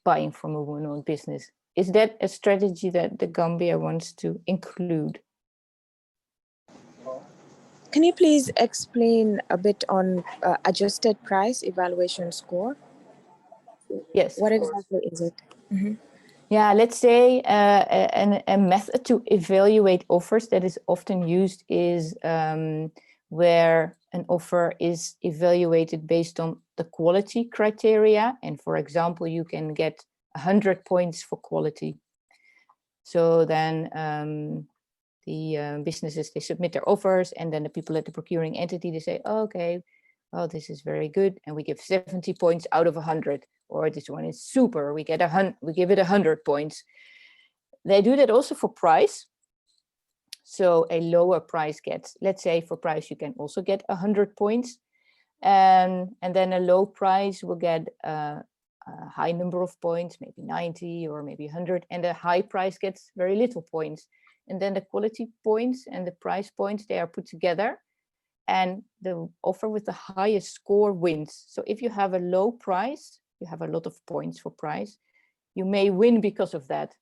buying from a woman-owned business. Is that a strategy that the Gambia wants to include? Can you please explain a bit on adjusted price evaluation score? Yes. What exactly is it? Mm-hmm. Yeah, let's say a method to evaluate offers that is often used is where an offer is evaluated based on the quality criteria. And for example, you can get 100 points for quality. So then the businesses, they submit their offers, and then the people at the procuring entity, they say, oh, okay, well, this is very good, and we give 70 points out of 100. Or this one is super, we give it 100 points. They do that also for price. So a lower price gets, let's say for price, you can also get 100 points. And then a low price will get a high number of points, maybe 90 or maybe 100. And a high price gets very little points. And then the quality points and the price points, they are put together. And the offer with the highest score wins. So if you have a low price, you have a lot of points for price, you may win because of that.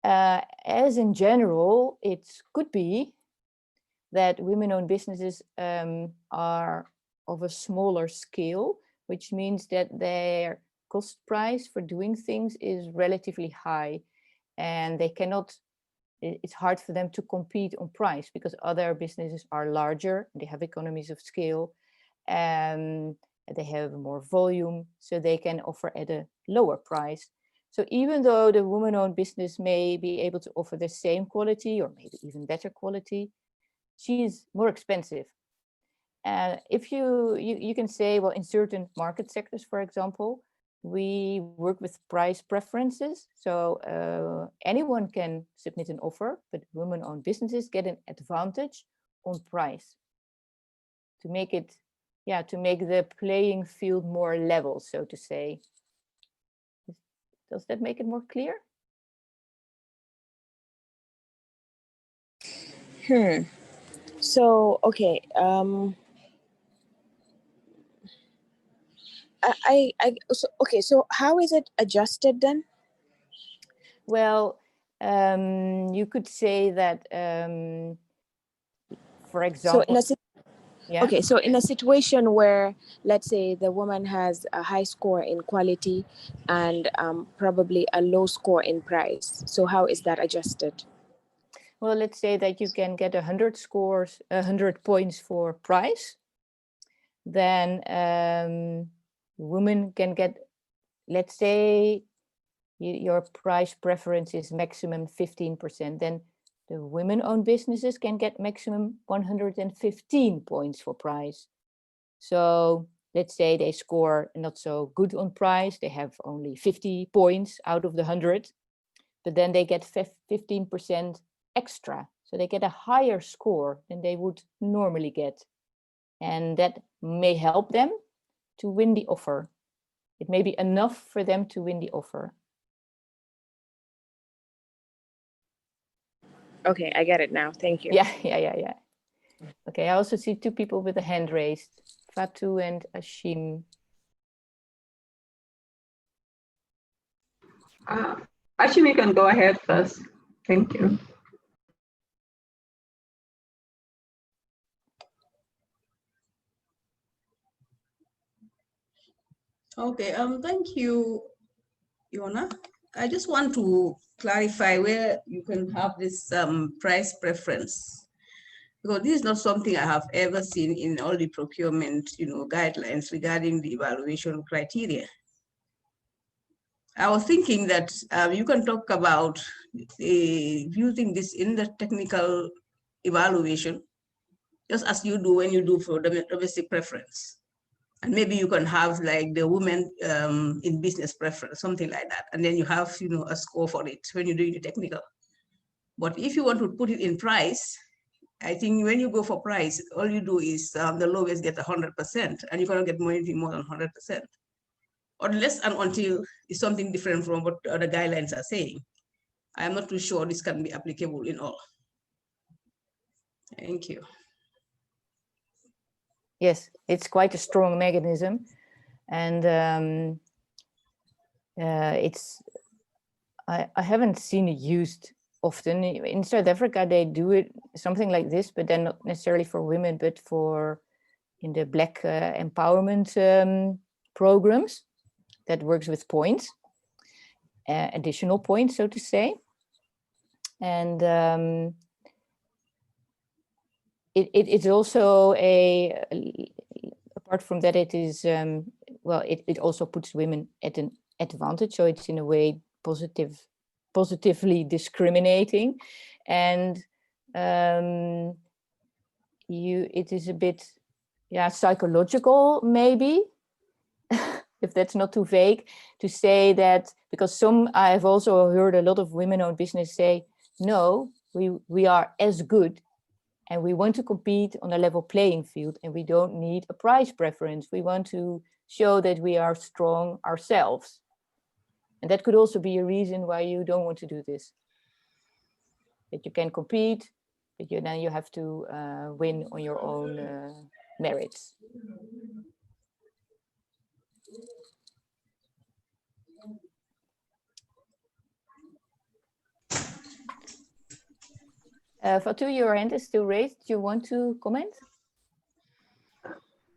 As in general, it could be that women-owned businesses are of a smaller scale, which means that their cost price for doing things is relatively high, and they cannot, it's hard for them to compete on price because other businesses are larger, they have economies of scale, and they have more volume, so they can offer at a lower price. So even though the woman-owned business may be able to offer the same quality or maybe even better quality, she is more expensive. If you can say, well, in certain market sectors, for example, we work with price preferences. So anyone can submit an offer, but women-owned businesses get an advantage on price to make it, to make the playing field more level, so to say. Does that make it more clear? So, okay. So how is it adjusted then? Well, you could say that, for example, okay, so in a situation where, let's say, the woman has a high score in quality and probably a low score in price, so how is that adjusted? Well, let's say that you can get 100 points for price, then women can get, let's say your price preference is maximum 15%, then the women-owned businesses can get maximum 115 points for price. So let's say they score not so good on price, they have only 50 points out of the 100, but then they get 15% extra. So they get a higher score than they would normally get. And that may help them to win the offer. It may be enough for them to win the offer. Okay, I get it now. Thank you. Yeah. Okay, I also see two people with a hand raised, Fatu and Ashim. Ashim, you can go ahead first. Thank you. Okay, thank you, Yona. I just want to clarify where you can have this price preference, because this is not something I have ever seen in all the procurement, guidelines regarding the evaluation criteria. I was thinking that you can talk about using this in the technical evaluation, just as you do when you do for domestic preference. And maybe you can have like the women in business preference, something like that. And then you have, a score for it when you're doing the technical. But if you want to put it in price, I think when you go for price, all you do is the lowest get 100%, and you cannot get anything more than 100%. Unless and until it's something different from what the guidelines are saying. I am not too sure this can be applicable in all. Thank you. Yes, it's quite a strong mechanism, and I haven't seen it used often. In South Africa, they do it something like this, but then not necessarily for women, but in the Black empowerment programs that works with points, additional points, so to say. And it's also apart from that, it is, it also puts women at an advantage. So it's in a way positively discriminating. And it is a bit, psychological, maybe, if that's not too vague, to say that, because I've also heard a lot of women-owned business say, no, we are as good, and we want to compete on a level playing field, and we don't need a price preference. We want to show that we are strong ourselves. And that could also be a reason why you don't want to do this. That you can compete, but then you have to win on your own merits. Fatu, your hand is still raised. Do you want to comment?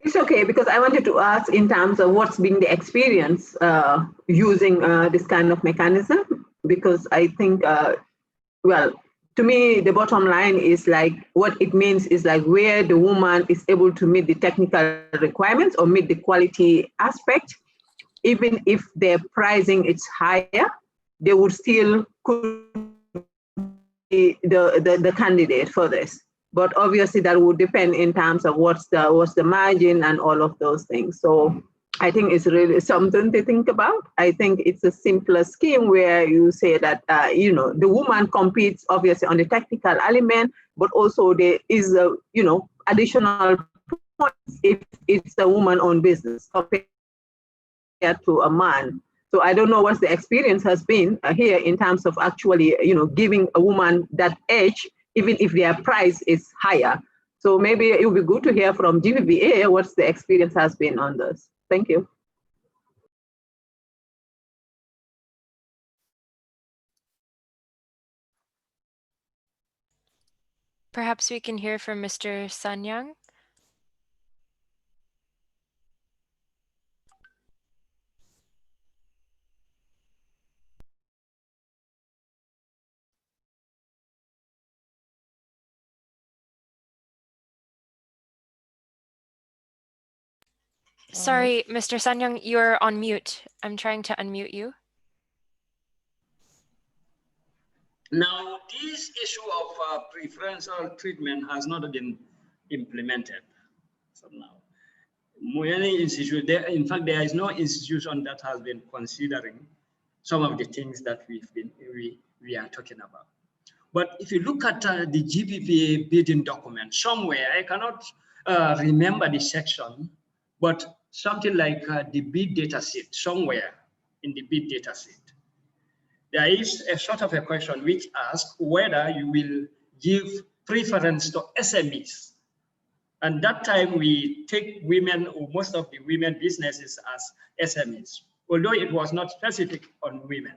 It's okay, because I wanted to ask in terms of what's been the experience using this kind of mechanism, because I think, well, to me, the bottom line is like what it means is like where the woman is able to meet the technical requirements or meet the quality aspect, even if their pricing is higher, they would still could be the candidate for this. But obviously that would depend in terms of what's the margin and all of those things. So I think it's really something to think about. I think it's a simpler scheme where you say that, you know, the woman competes obviously on the technical element, but also there is a, you know, additional points if it's a woman-owned business compared to a man. So I don't know what the experience has been here in terms of actually, you know, giving a woman that edge, even if their price is higher. So maybe it would be good to hear from GBBA what the experience has been on this. Thank you. Perhaps we can hear from Mr. Sanyang. Sorry, Mr. Sanyang, you're on mute. I'm trying to unmute you. Now, this issue of preferential treatment has not been implemented for now. Many institutions, in fact, there is no institution that has been considering some of the things that we are talking about. But if you look at the GPPA bidding document, somewhere, I cannot remember the section, but something like the bid data sheet, somewhere in the bid data sheet, there is a sort of a question which asks whether you will give preference to SMEs. And that time we take women, or most of the women businesses, as SMEs, although it was not specific on women,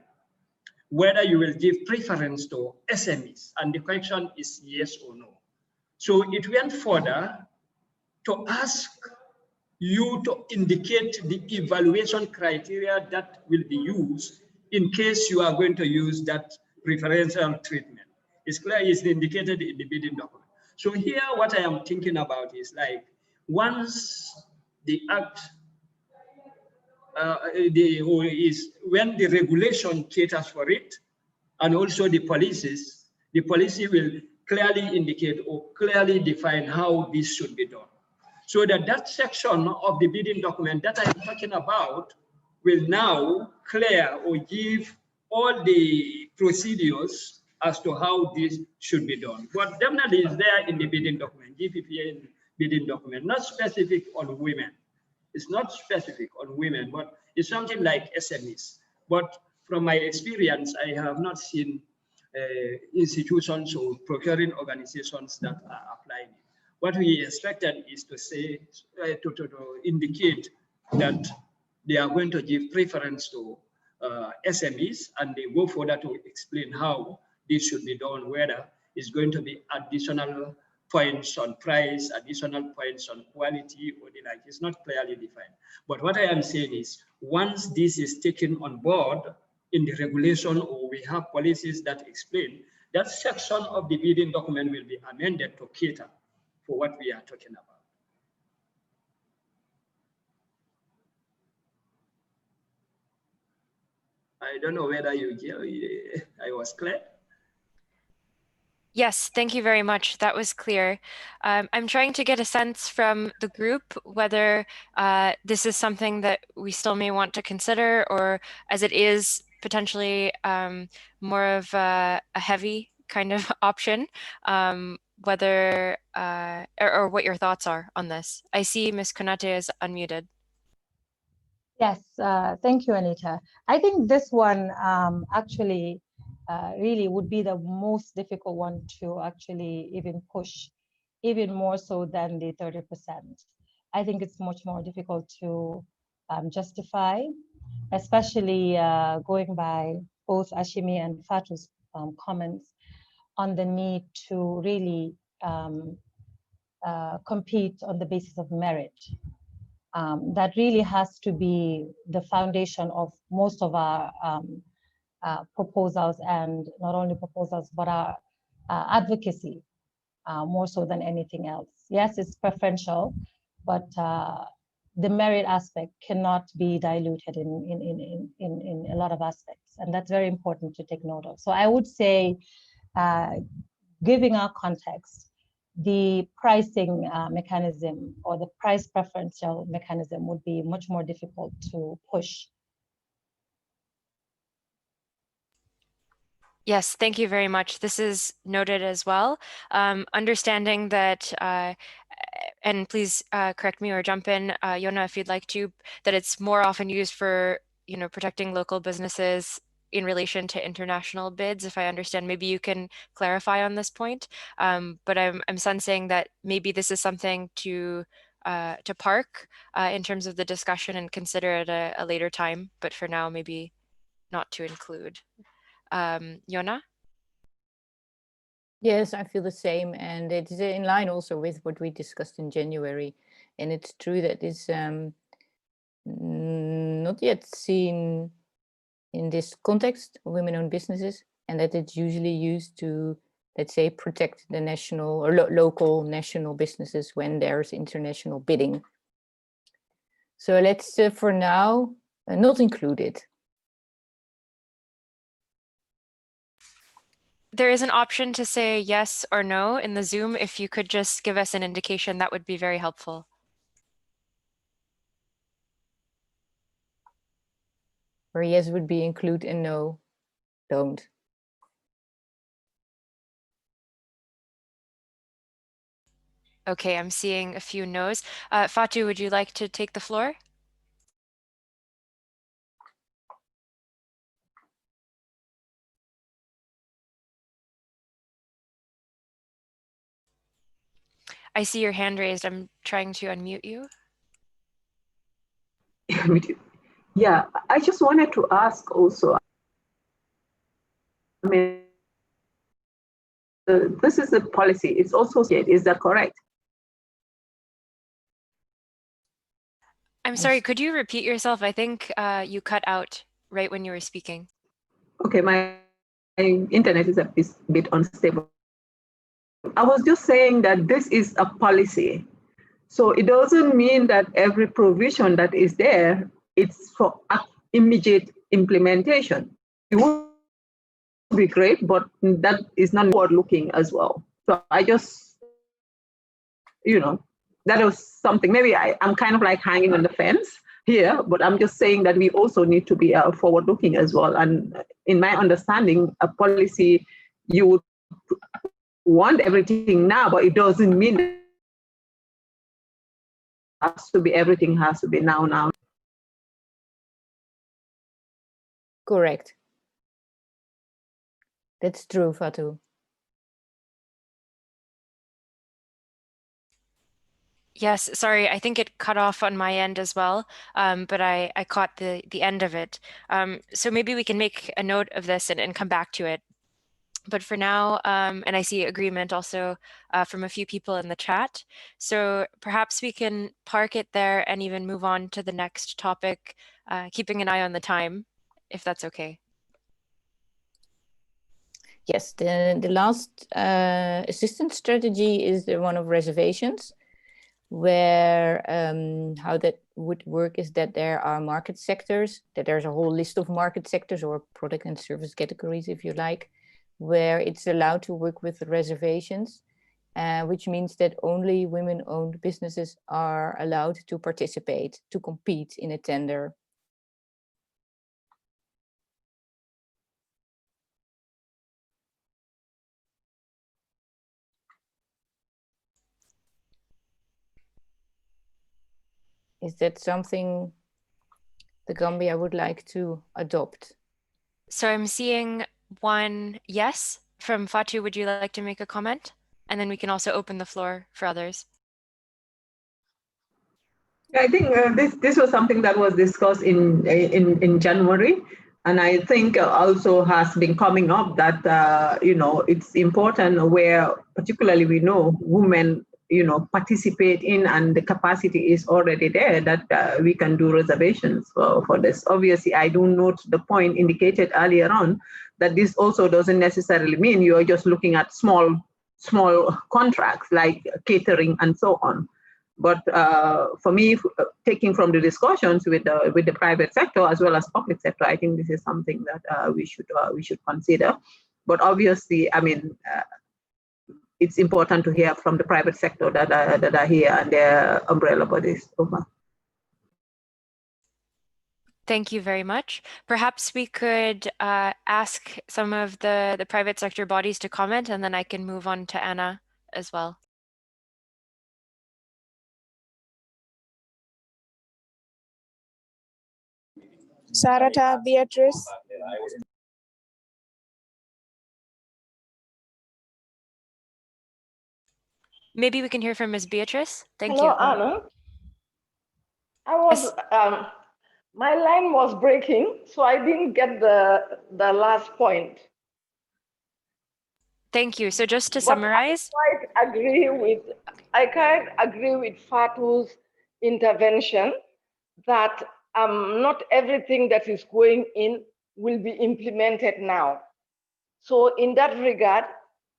whether you will give preference to SMEs. And the question is yes or no. So it went further to ask you to indicate the evaluation criteria that will be used in case you are going to use that preferential treatment. It's clear, it's indicated in the bidding document. So here, what I am thinking about is like, once the act, when the regulation caters for it, and also the policy will clearly indicate or clearly define how this should be done. So that section of the bidding document that I'm talking about will now clear or give all the procedures as to how this should be done. But definitely is there in the bidding document, GPPA bidding document, not specific on women. It's not specific on women, but it's something like SMEs. But from my experience, I have not seen institutions or procuring organizations that are applying it. What we expected is to say, to indicate that they are going to give preference to SMEs, and they go further to explain how this should be done, whether it's going to be additional points on price, additional points on quality, or the like. It's not clearly defined. But what I am saying is, once this is taken on board in the regulation, or we have policies that explain, that section of the bidding document will be amended to cater for what we are talking about. I don't know whether I was clear. Yes, thank you very much. That was clear. I'm trying to get a sense from the group whether this is something that we still may want to consider, or as it is potentially more of a heavy kind of option, whether or what your thoughts are on this. I see Ms. Konate is unmuted. Yes, thank you, Anita. I think this one actually really would be the most difficult one to actually even push, even more so than the 30%. I think it's much more difficult to justify, especially going by both Ashimi and Fatu's comments on the need to really compete on the basis of merit. That really has to be the foundation of most of our proposals, and not only proposals, but our advocacy, more so than anything else. Yes, it's preferential, but the merit aspect cannot be diluted in a lot of aspects, and that's very important to take note of. So I would say, giving our context, the pricing mechanism or the price preferential mechanism would be much more difficult to push. Yes, thank you very much. This is noted as well. Understanding that, and please correct me or jump in, Yona, if you'd like to, that it's more often used for, protecting local businesses in relation to international bids. If I understand, maybe you can clarify on this point. But I'm sensing that maybe this is something to park in terms of the discussion and consider at a later time. But for now, maybe not to include. Yona? Yes, I feel the same, and it's in line also with what we discussed in January. And it's true that it's not yet seen in this context of women-owned businesses, and that it's usually used to, let's say, protect the national or local national businesses when there's international bidding. So let's, for now, not include it. There is an option to say yes or no in the Zoom. If you could just give us an indication, that would be very helpful. Where yes would be include and no, don't. Okay, I'm seeing a few no's. Fatu, would you like to take the floor? I see your hand raised. I'm trying to unmute you. Yeah, I just wanted to ask also, I mean, this is a policy, it's also, is that correct? I'm sorry, could you repeat yourself? I think you cut out right when you were speaking. Okay, my internet is a bit unstable. I was just saying that this is a policy. So it doesn't mean that every provision that is there, it's for immediate implementation. It would be great, but that is not forward looking as well. So I just, that was something, maybe I'm kind of like hanging on the fence here, but I'm just saying that we also need to be forward looking as well. And in my understanding, a policy, you would want everything now, but it doesn't mean that has to be everything has to be now. Correct. That's true, Fatu. Yes, sorry, I think it cut off on my end as well, but I caught the end of it. So maybe we can make a note of this and come back to it. But for now, and I see agreement also from a few people in the chat. So perhaps we can park it there and even move on to the next topic, keeping an eye on the time, if that's okay. Yes, the last assistance strategy is the one of reservations, where how that would work is that there are market sectors, that there's a whole list of market sectors or product and service categories, if you like, where it's allowed to work with reservations, which means that only women-owned businesses are allowed to participate, to compete in a tender. Is that something the Gambia would like to adopt? So I'm seeing one yes from Fatu. Would you like to make a comment? And then we can also open the floor for others. I think this was something that was discussed in January, And I think also has been coming up that, it's important where particularly we know women, participate in and the capacity is already there that we can do reservations for this. Obviously, I do note the point indicated earlier on that this also doesn't necessarily mean you are just looking at small contracts like catering and so on. But for me, taking from the discussions with the private sector as well as public sector, I think this is something that we should consider. But obviously, I mean, it's important to hear from the private sector that are here and their umbrella bodies. Over. Thank you very much. Perhaps we could ask some of the private sector bodies to comment, and then I can move on to Anna as well. Sarata, Beatrice. Maybe we can hear from Ms. Beatrice. Thank Hello, you. Anna. I was, my line was breaking, so I didn't get the last point. Thank you. So just to summarize. I quite agree with Fatu's intervention that not everything that is going in will be implemented now. So in that regard,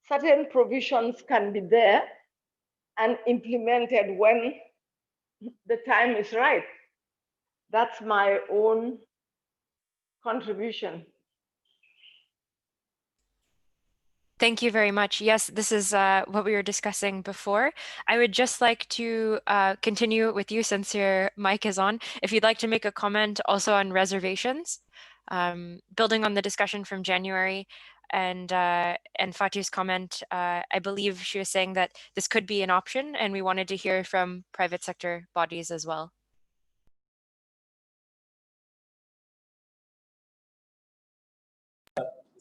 certain provisions can be there and implemented when the time is right. That's my own contribution. Thank you very much. Yes, this is what we were discussing before. I would just like to continue with you since your mic is on. If you'd like to make a comment also on reservations, building on the discussion from January and Fatu's comment, I believe she was saying that this could be an option and we wanted to hear from private sector bodies as well.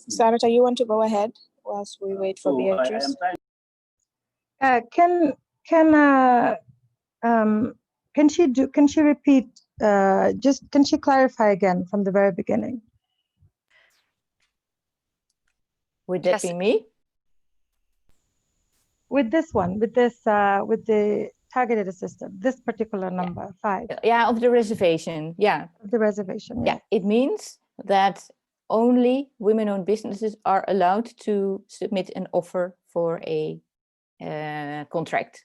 Sarata, you want to go ahead whilst we wait for Beatrice? Can she repeat? Can she clarify again from the very beginning? Would that be me? With this one, with the targeted assistance, this particular number 5. Yeah, of the reservation. Yeah. Of the reservation. Yeah, it means that only women-owned businesses are allowed to submit an offer for a contract.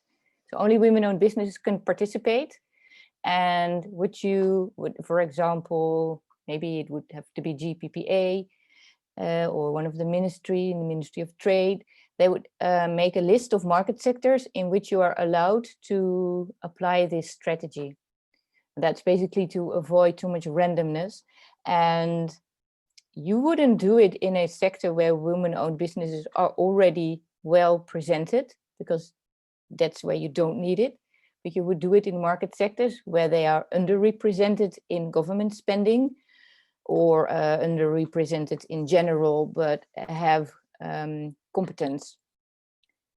So only women-owned businesses can participate. And what you would, for example, maybe it would have to be GPPA or one of the ministry, in the Ministry of Trade, they would make a list of market sectors in which you are allowed to apply this strategy. That's basically to avoid too much randomness. And you wouldn't do it in a sector where women-owned businesses are already well presented, because that's where you don't need it. But you would do it in market sectors where they are underrepresented in government spending or underrepresented in general, but have competence.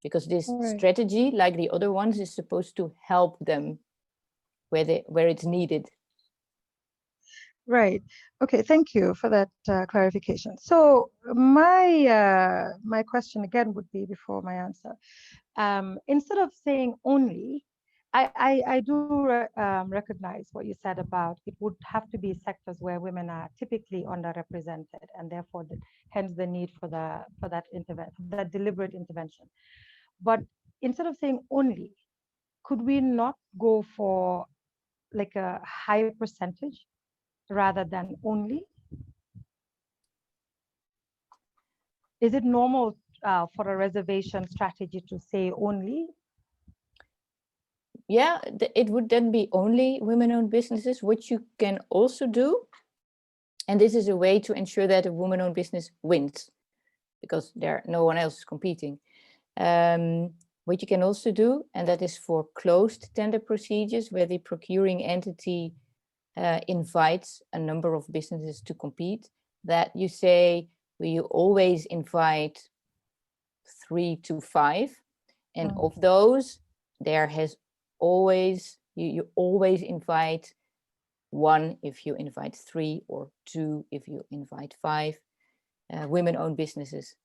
Because this strategy, like the other ones, is supposed to help them where it's needed. Right. Okay. Thank you for that clarification. So my my question again would be before my answer. Instead of saying only, I do recognize what you said about it would have to be sectors where women are typically underrepresented, and therefore hence the need for that deliberate intervention. But instead of saying only, could we not go for like a higher percentage rather than only? Is it normal for a reservation strategy to say only? Yeah, it would then be only women-owned businesses, which you can also do. And this is a way to ensure that a woman-owned business wins, because no one else is competing. What you can also do, and that is for closed tender procedures, where the procuring entity invites a number of businesses to compete, that you say, well, you always invite 3 to 5. And of those, there has always, you always invite 1 if you invite 3, or 2 if you invite 5 women-owned businesses.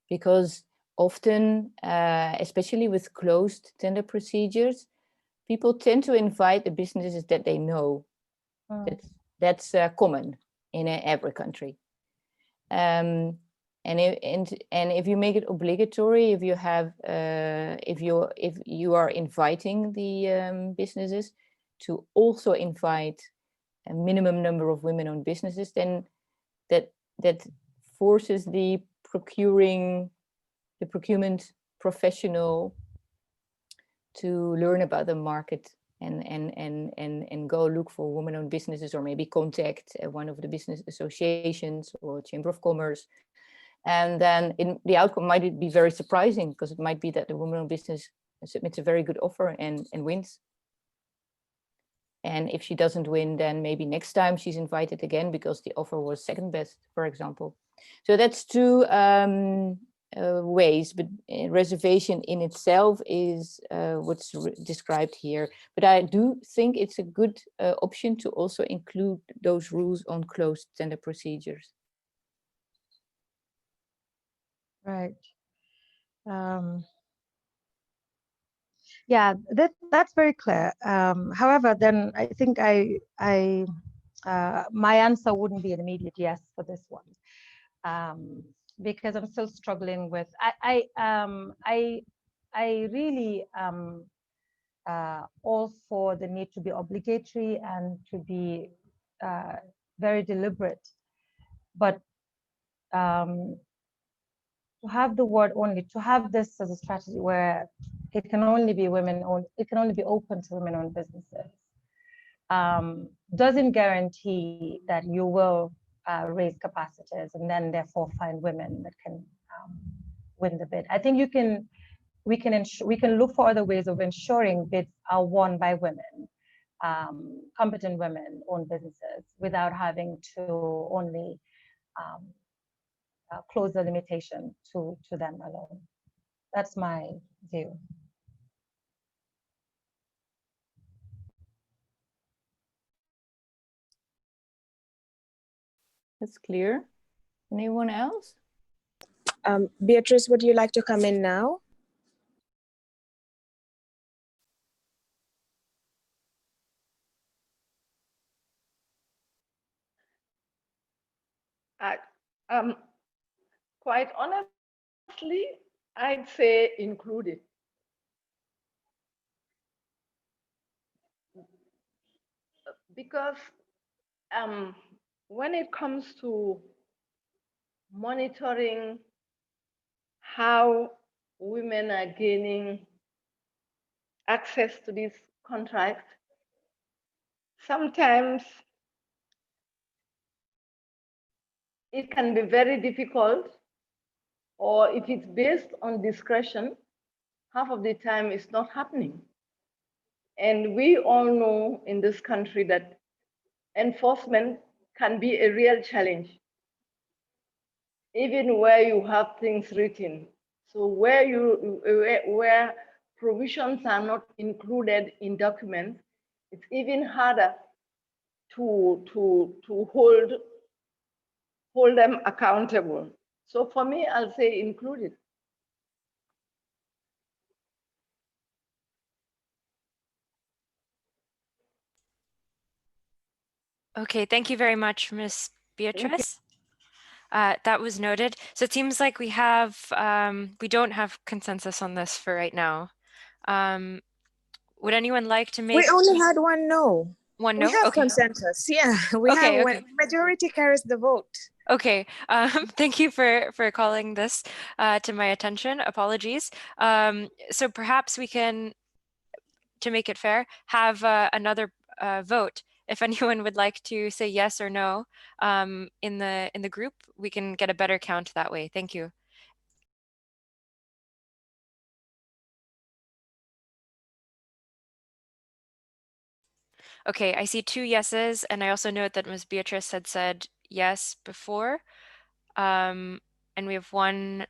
Because often, especially with closed tender procedures, people tend to invite the businesses that they know. That's common in every country. And if you make it obligatory, if you are inviting the businesses to also invite a minimum number of women-owned businesses, then that forces the procurement professional to learn about the market and go look for women-owned businesses, or maybe contact one of the business associations or Chamber of Commerce. And then the outcome might be very surprising, because it might be that the woman-owned business submits a very good offer and wins. And if she doesn't win, then maybe next time she's invited again because the offer was second best, for example. So that's two ways, but reservation in itself is what's described here. But I do think it's a good option to also include those rules on closed tender procedures. Right. Yeah, that's very clear. However, then I think my answer wouldn't be an immediate yes for this one, because I'm still struggling with. I really all for the need to be obligatory and to be very deliberate, but to have the word only, to have this as a strategy where it can only be women-owned, it can only be open to women-owned businesses, doesn't guarantee that you will raise capacities and then therefore find women that can win the bid. I think we can look for other ways of ensuring bids are won by women, competent women-owned businesses, without having to only close the limitation to them alone. That's my view. That's clear. Anyone else? Beatrice, would you like to come in now? Quite honestly, I'd say included. Because when it comes to monitoring how women are gaining access to these contracts, sometimes it can be very difficult, or if it's based on discretion, half of the time it's not happening. And we all know in this country that enforcement can be a real challenge, even where you have things written. So where provisions are not included in documents, it's even harder to hold them accountable. So for me, I'll say included. Okay, thank you very much, Ms. Beatrice. That was noted. So it seems like we don't have consensus on this for right now. Would anyone like to make? We only had one no. One no? We have Okay. consensus. Yeah, we have. Okay. Majority carries the vote. Okay. Thank you for calling this to my attention. Apologies. So perhaps we can, to make it fair, have another vote. If anyone would like to say yes or no in the group, we can get a better count that way. Thank you. Okay, I see 2 yeses, and I also note that Ms. Beatrice had said yes before, and we have one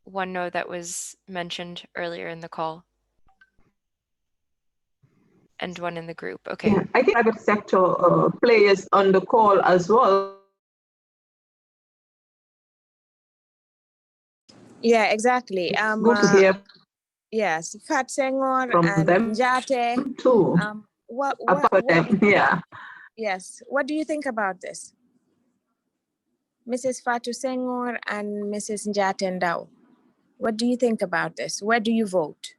no that was mentioned earlier in the call. and one in the group. Okay. Yeah, I think private sector players on the call as well. Yeah, exactly. Good to hear Yes, Fat Senghor from and them Njate. too. What Them, yeah. Yes, what do you think about this? Mrs. Fatu Senghor and Mrs. Njate Ndao. What do you think about this? Where do you vote?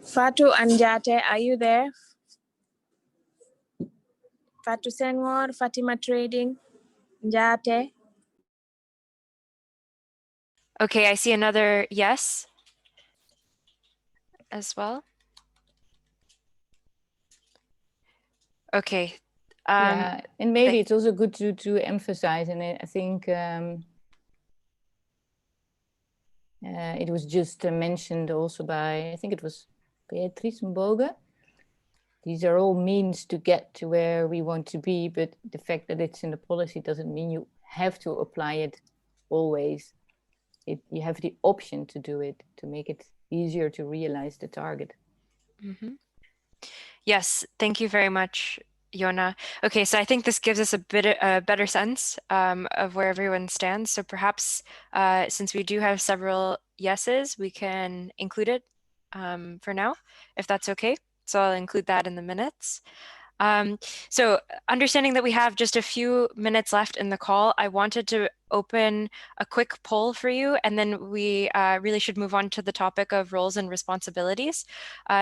Fatu and Njate, are you there? Fatu Senghor, Fatima Trading, Njate. Okay, I see another yes as well. Okay. Yeah, and maybe it's also good to emphasize, and I think it was just mentioned also by, I think it was Beatrice Mboga. These are all means to get to where we want to be, but the fact that it's in the policy doesn't mean you have to apply it always. You have the option to do it, to make it easier to realize the target. Mm-hmm. Yes, thank you very much, Yona. Okay, so I think this gives us a better sense of where everyone stands. So perhaps since we do have several yeses, we can include it for now, if that's okay. So I'll include that in the minutes. So understanding that we have just a few minutes left in the call, I wanted to open a quick poll for you, and then we really should move on to the topic of roles and responsibilities.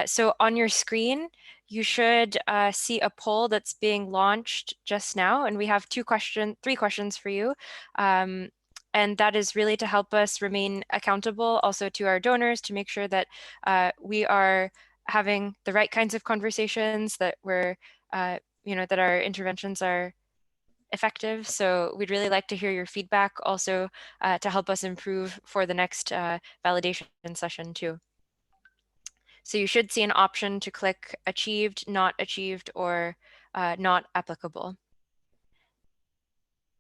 So on your screen, you should see a poll that's being launched just now, and we have three questions for you. And that is really to help us remain accountable also to our donors, to make sure that we are having the right kinds of conversations, that we're that our interventions are effective. So we'd really like to hear your feedback also to help us improve for the next validation session too. So you should see an option to click achieved, or not applicable.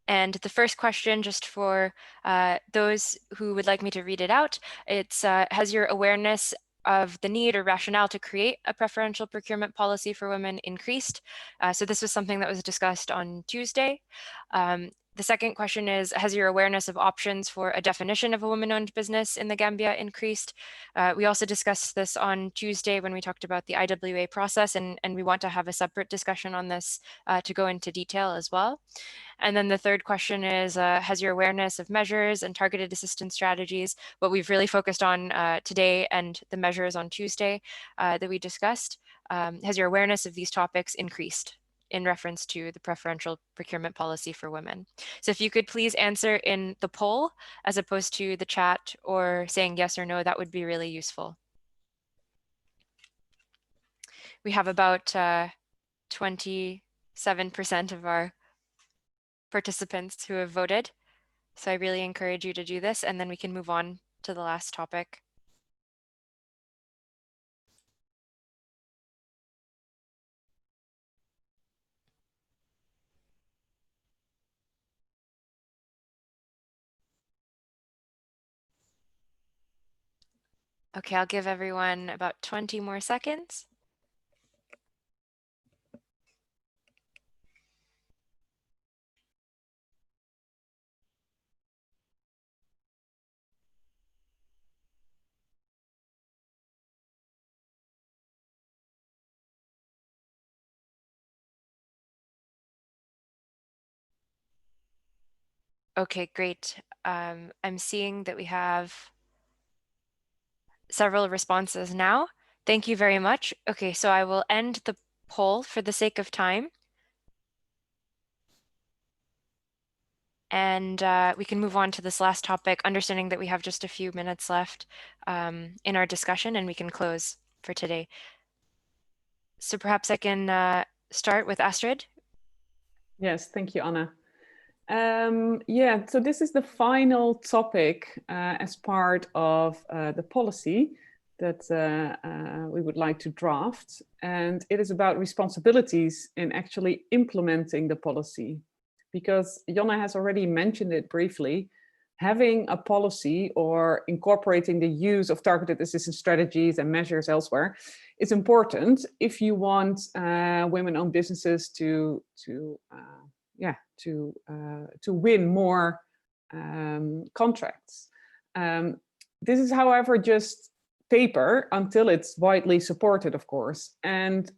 And the first question, just for those who would like me to read it out, it's has your awareness of the need or rationale to create a preferential procurement policy for women increased? So this was something that was discussed on Tuesday. The second question is, has your awareness of options for a definition of a woman-owned business in the Gambia increased? We also discussed this on Tuesday when we talked about the IWA process, and we want to have a separate discussion on this to go into detail as well. And then the third question is, has your awareness of measures and targeted assistance strategies, what we've really focused on today and the measures on Tuesday that we discussed, has your awareness of these topics increased in reference to the preferential procurement policy for women? So if you could please answer in the poll as opposed to the chat or saying yes or no, that would be really useful. We have about 27% of our participants who have voted. So I really encourage you to do this, and then we can move on to the last topic. Okay, I'll give everyone about 20 more seconds. Okay, great. I'm seeing that we have several responses now. Thank you very much. Okay, so I will end the poll for the sake of time. And we can move on to this last topic, understanding that we have just a few minutes left in our discussion, and we can close for today. So perhaps I can start with Astrid. Yes, thank you, Anna. Yeah, so this is the final topic as part of the policy, that we would like to draft, and it is about responsibilities in actually implementing the policy. Because Jonna has already mentioned it briefly, having a policy or incorporating the use of targeted assistance strategies and measures elsewhere is important if you want women-owned businesses to win more contracts. This is, however, just paper until it's widely supported, of course. And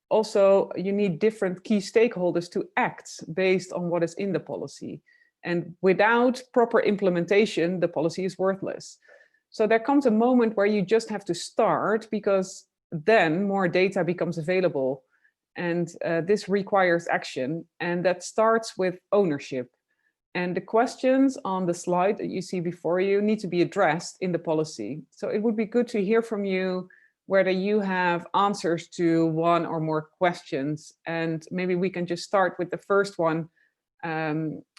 also, you need different key stakeholders to act based on what is in the policy. And without proper implementation, the policy is worthless. So there comes a moment where you just have to start, because then more data becomes available. And this requires action. And that starts with ownership. And the questions on the slide that you see before you need to be addressed in the policy. So it would be good to hear from you whether you have answers to one or more questions. And maybe we can just start with the first one.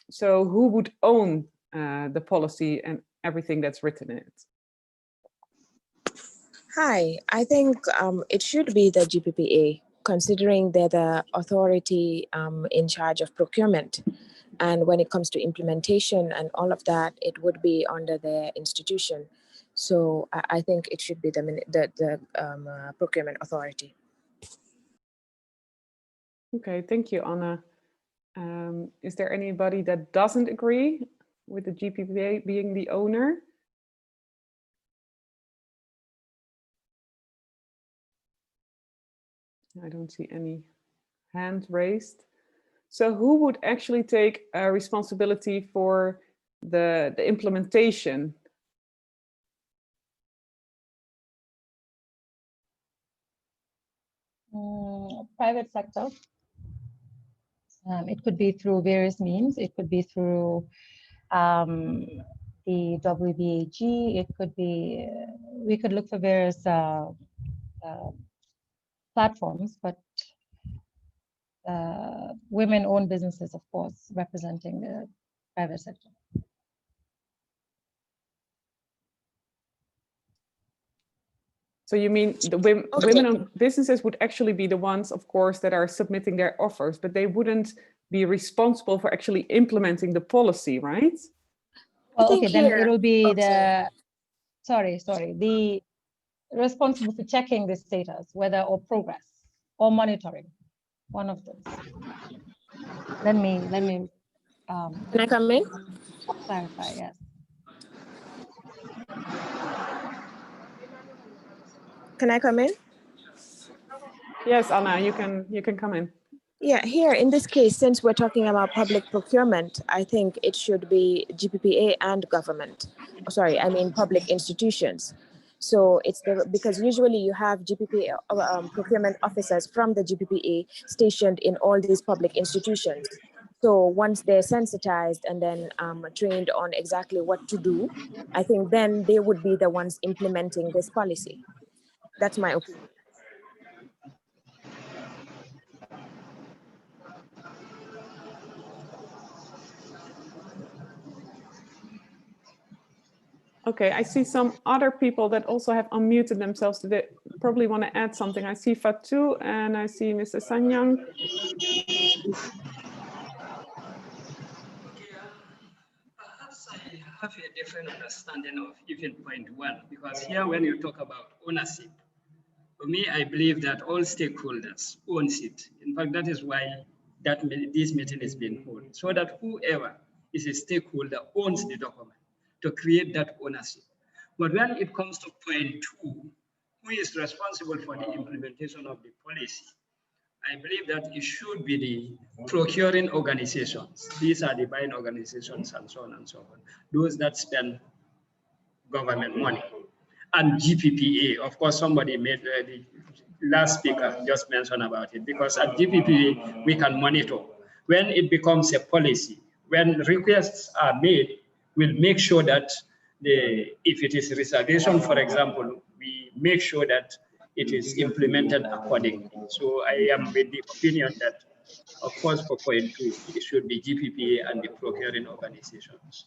So who would own the policy and everything that's written in it? Hi, I think it should be the GPPA, considering they're the authority in charge of procurement. And when it comes to implementation and all of that, it would be under their institution. So I think it should be the procurement authority. Okay, thank you, Anna. Is there anybody that doesn't agree with the GPPA being the owner? I don't see any hands raised. So who would actually take responsibility for the implementation? Private sector. It could be through various means. It could be through the WBAG. It could be, we could look for various platforms, but women-owned businesses, of course, representing the private sector. So you mean the women-owned businesses would actually be the ones, of course, that are submitting their offers, but they wouldn't be responsible for actually implementing the policy, right? Well, okay, then it'll be the, the responsible for checking the status, whether or progress or monitoring, one of those. Let me Can I come in? Clarify, yes. Can I come in? Yes, Anna, you can come in. Yeah, here in this case, since we're talking about public procurement, I think it should be GPPA and government. Oh, sorry, I mean public institutions. So it's because usually you have GPPA procurement officers from the GPPA stationed in all these public institutions. So once they're sensitized and then trained on exactly what to do, I think then they would be the ones implementing this policy. That's my opinion. Okay, I see some other people that also have unmuted themselves. They probably want to add something. I see Fatou and I see Mr. Sanyang. Perhaps I have a different understanding of even point one, because here when you talk about ownership, for me, I believe that all stakeholders own it. In fact, that is why this meeting is being held, so that whoever is a stakeholder owns the document to create that ownership. But when it comes to point two, who is responsible for the implementation of the policy, I believe that it should be the procuring organizations. These are the buying organizations and so on and so on. Those that spend government money. And GPPA, of course, somebody made the last speaker just mentioned about it, because at GPPA, we can monitor. When it becomes a policy, when requests are made, we'll make sure that if it is reservation, for example, we make sure that it is implemented accordingly. So I am with the opinion that, of course, for point two, it should be GPPA and the procuring organizations.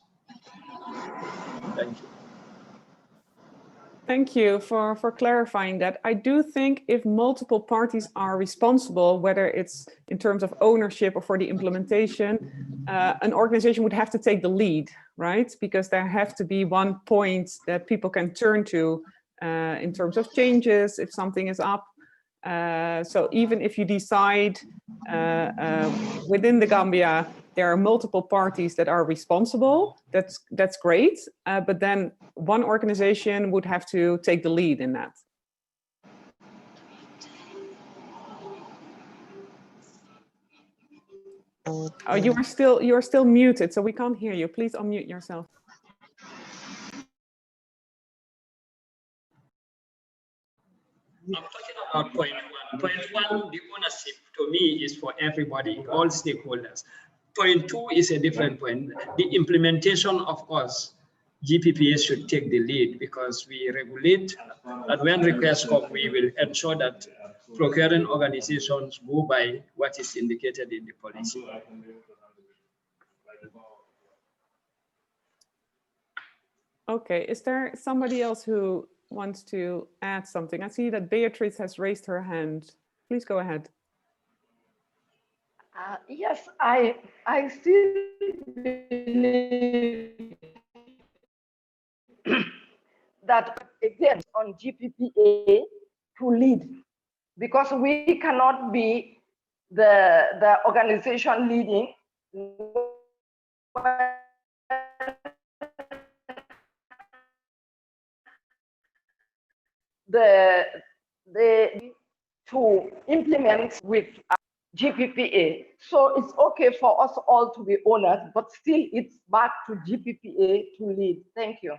Thank you. Thank you for clarifying that. I do think if multiple parties are responsible, whether it's in terms of ownership or for the implementation, an organization would have to take the lead, right? Because there have to be one point that people can turn to in terms of changes, if something is up. So even if you decide within the Gambia, there are multiple parties that are responsible, that's great. But then one organization would have to take the lead in that. Oh, you are still muted, so we can't hear you. Please unmute yourself. I'm talking about point one. Point one, the ownership to me is for everybody, all stakeholders. Point two is a different point. The implementation, of course, GPPA should take the lead because we regulate, and when requests come, we will ensure that procuring organizations go by what is indicated in the policy. Okay, is there somebody else who wants to add something? I see that Beatrice has raised her hand. Please go ahead. Yes, I still believe that again on GPPA to lead, because we cannot be the organization leading to implement with GPPA. So it's okay for us all to be owners, but still it's back to GPPA to lead. Thank you.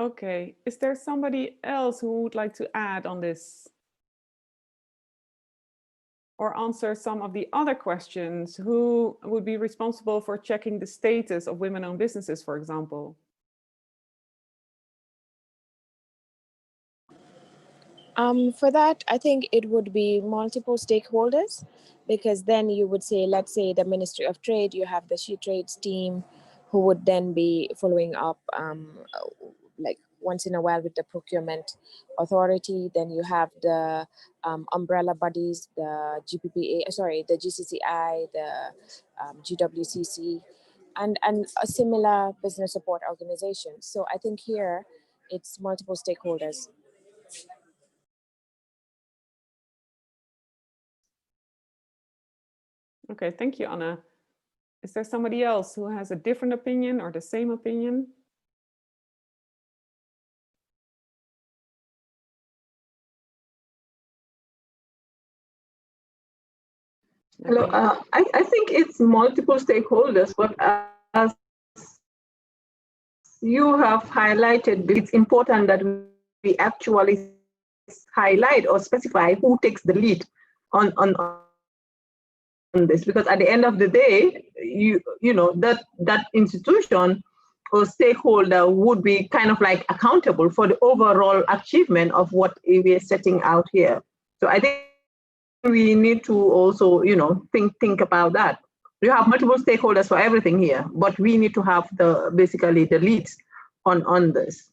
Okay, is there somebody else who would like to add on this? Or answer some of the other questions? Who would be responsible for checking the status of women-owned businesses, for example? For that, I think it would be multiple stakeholders, because then you would say, let's say the Ministry of Trade, you have the SheTrades team who would then be following up like once in a while with the procurement authority. Then you have the umbrella bodies, the GPPA, sorry, the GCCI, the GWCC, and a similar business support organization. So I think here it's multiple stakeholders. Okay, thank you, Anna. Is there somebody else who has a different opinion or the same opinion? Hello, I think it's multiple stakeholders, but as you have highlighted, it's important that we actually highlight or specify who takes the lead on this, because at the end of the day, you know that institution or stakeholder would be kind of like accountable for the overall achievement of what we are setting out here. So I think we need to also, think about that. You have multiple stakeholders for everything here, but we need to have basically the leads on this.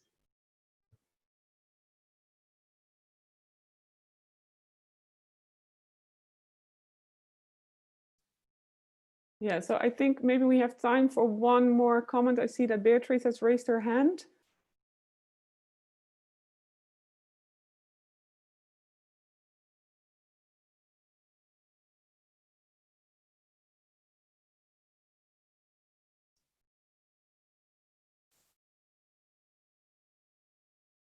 Yeah, so I think maybe we have time for one more comment. I see that Beatrice has raised her hand.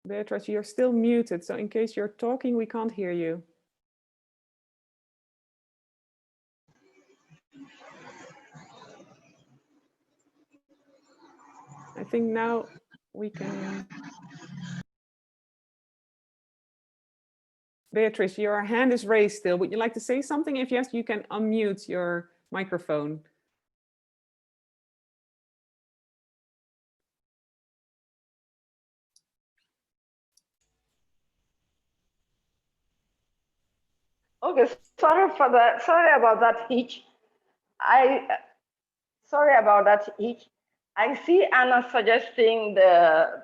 Beatrice, you're still muted, so in case you're talking, we can't hear you. I think now we can... Beatrice, your hand is raised still. Would you like to say something? If yes, you can unmute your microphone. Okay, sorry for that. Sorry about that hitch. Sorry about that hitch. I see Anna suggesting the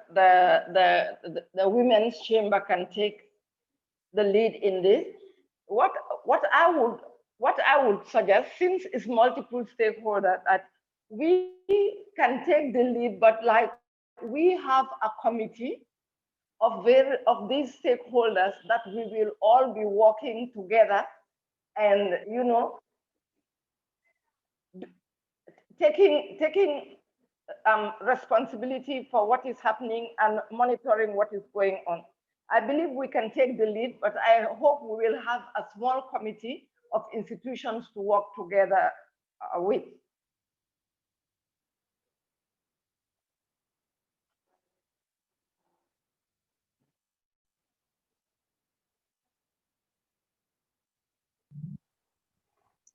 women's chamber can take the lead in this. What I would suggest, since it's multiple stakeholders, that we can take the lead, but like we have a committee of these stakeholders that we will all be working together and taking responsibility for what is happening and monitoring what is going on. I believe we can take the lead, but I hope we will have a small committee of institutions to work together with.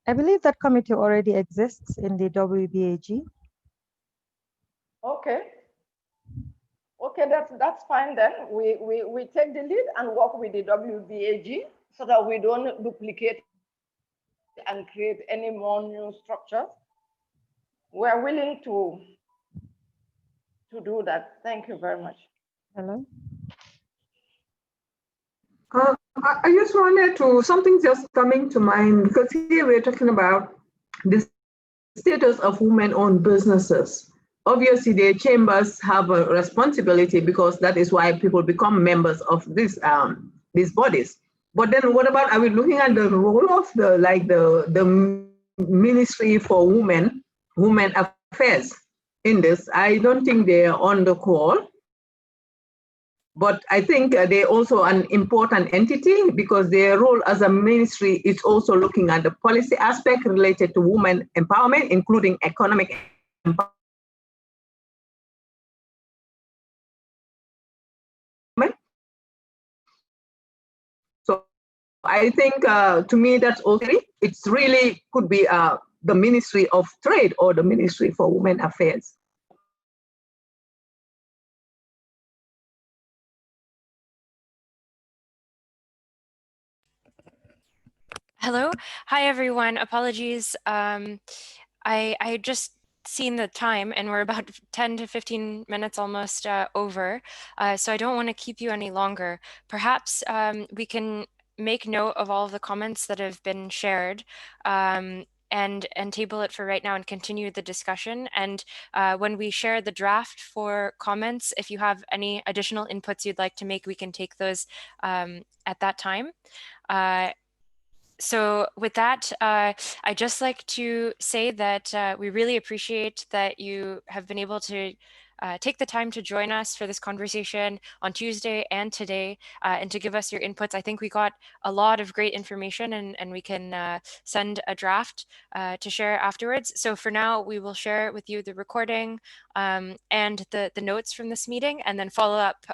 I believe that committee already exists in the WBAG. Okay. Okay, that's fine then. We take the lead and work with the WBAG so that we don't duplicate and create any more new structures. We're willing to do that. Thank you very much. Hello. I just wanted to, something just coming to mind, because here we're talking about the status of women-owned businesses. Obviously, the chambers have a responsibility because that is why people become members of these bodies. But then, what about, are we looking at the role of the Ministry for Women Affairs in this? I don't think they are on the call. But I think they're also an important entity because their role as a ministry is also looking at the policy aspect related to women empowerment, including economic empowerment. So I think to me that's also, it's really could be the Ministry of Trade or the Ministry for Women Affairs. Hello. Hi, everyone. Apologies. I just seen the time and we're about 10 to 15 minutes almost over. So I don't want to keep you any longer. Perhaps we can make note of all of the comments that have been shared and table it for right now and continue the discussion. And when we share the draft for comments, if you have any additional inputs you'd like to make, we can take those at that time. So with that, I'd just like to say that we really appreciate that you have been able to take the time to join us for this conversation on Tuesday and today and to give us your inputs. I think we got a lot of great information and we can send a draft to share afterwards. So for now, we will share with you the recording and the notes from this meeting and then follow up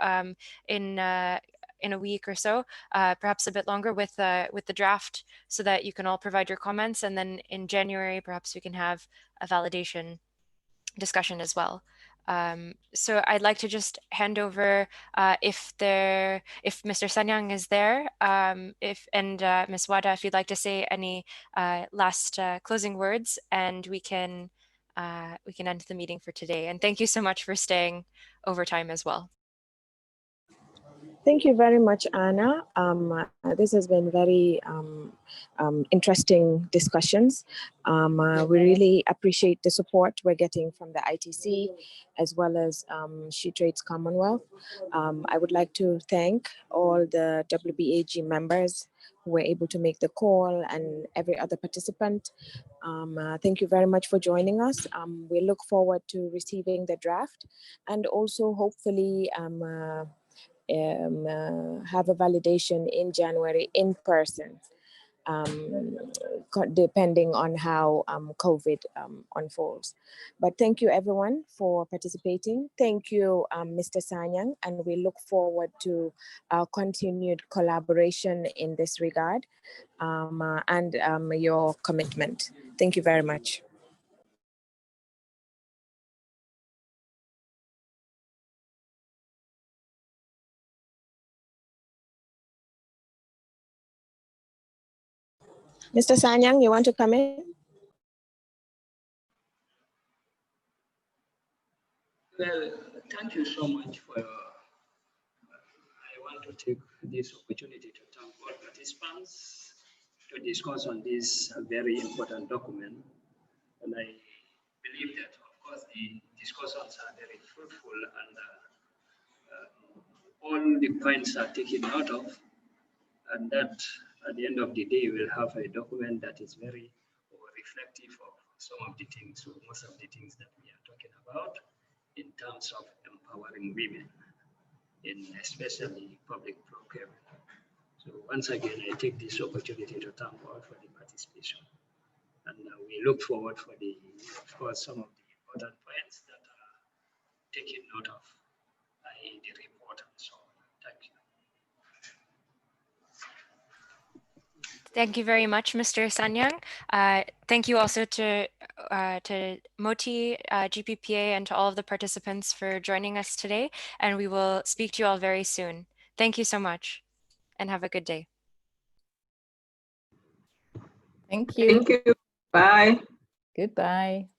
in a week or so, perhaps a bit longer with the draft so that you can all provide your comments. And then in January, perhaps we can have a validation discussion as well. So I'd like to just hand over if Mr. Sanyang is there, and Ms. Wada, if you'd like to say any last closing words, and we can end the meeting for today. And thank you so much for staying over time as well. Thank you very much, Anna. This has been very interesting discussions. We really appreciate the support we're getting from the ITC as well as SheTrades Commonwealth. I would like to thank all the WBAG members who were able to make the call and every other participant. Thank you very much for joining us. We look forward to receiving the draft and also hopefully have a validation in January in person, depending on how COVID unfolds. But thank you everyone for participating. Thank you, Mr. Sanyang, and we look forward to our continued collaboration in this regard and your commitment. Thank you very much. Mr. Sanyang, you want to come in? Well, thank you so much for I want to take this opportunity to thank all participants to discuss on this very important document. And I believe that, of course, the discussions are very fruitful and all the points are taken out of, and that at the end of the day, we'll have a document that is very reflective of some of the things, or most of the things that we are talking about in terms of empowering women, in especially public procurement. So once again, I take this opportunity to thank all for the participation. And we look forward for the, of course, some of the important points that are taken note of in the report and so on. Thank you. Thank you very much, Mr. Sanyang. Thank you also to Moti, GPPA, and to all of the participants for joining us today. And we will speak to you all very soon. Thank you so much and have a good day. Thank you. Thank you. Bye. Goodbye.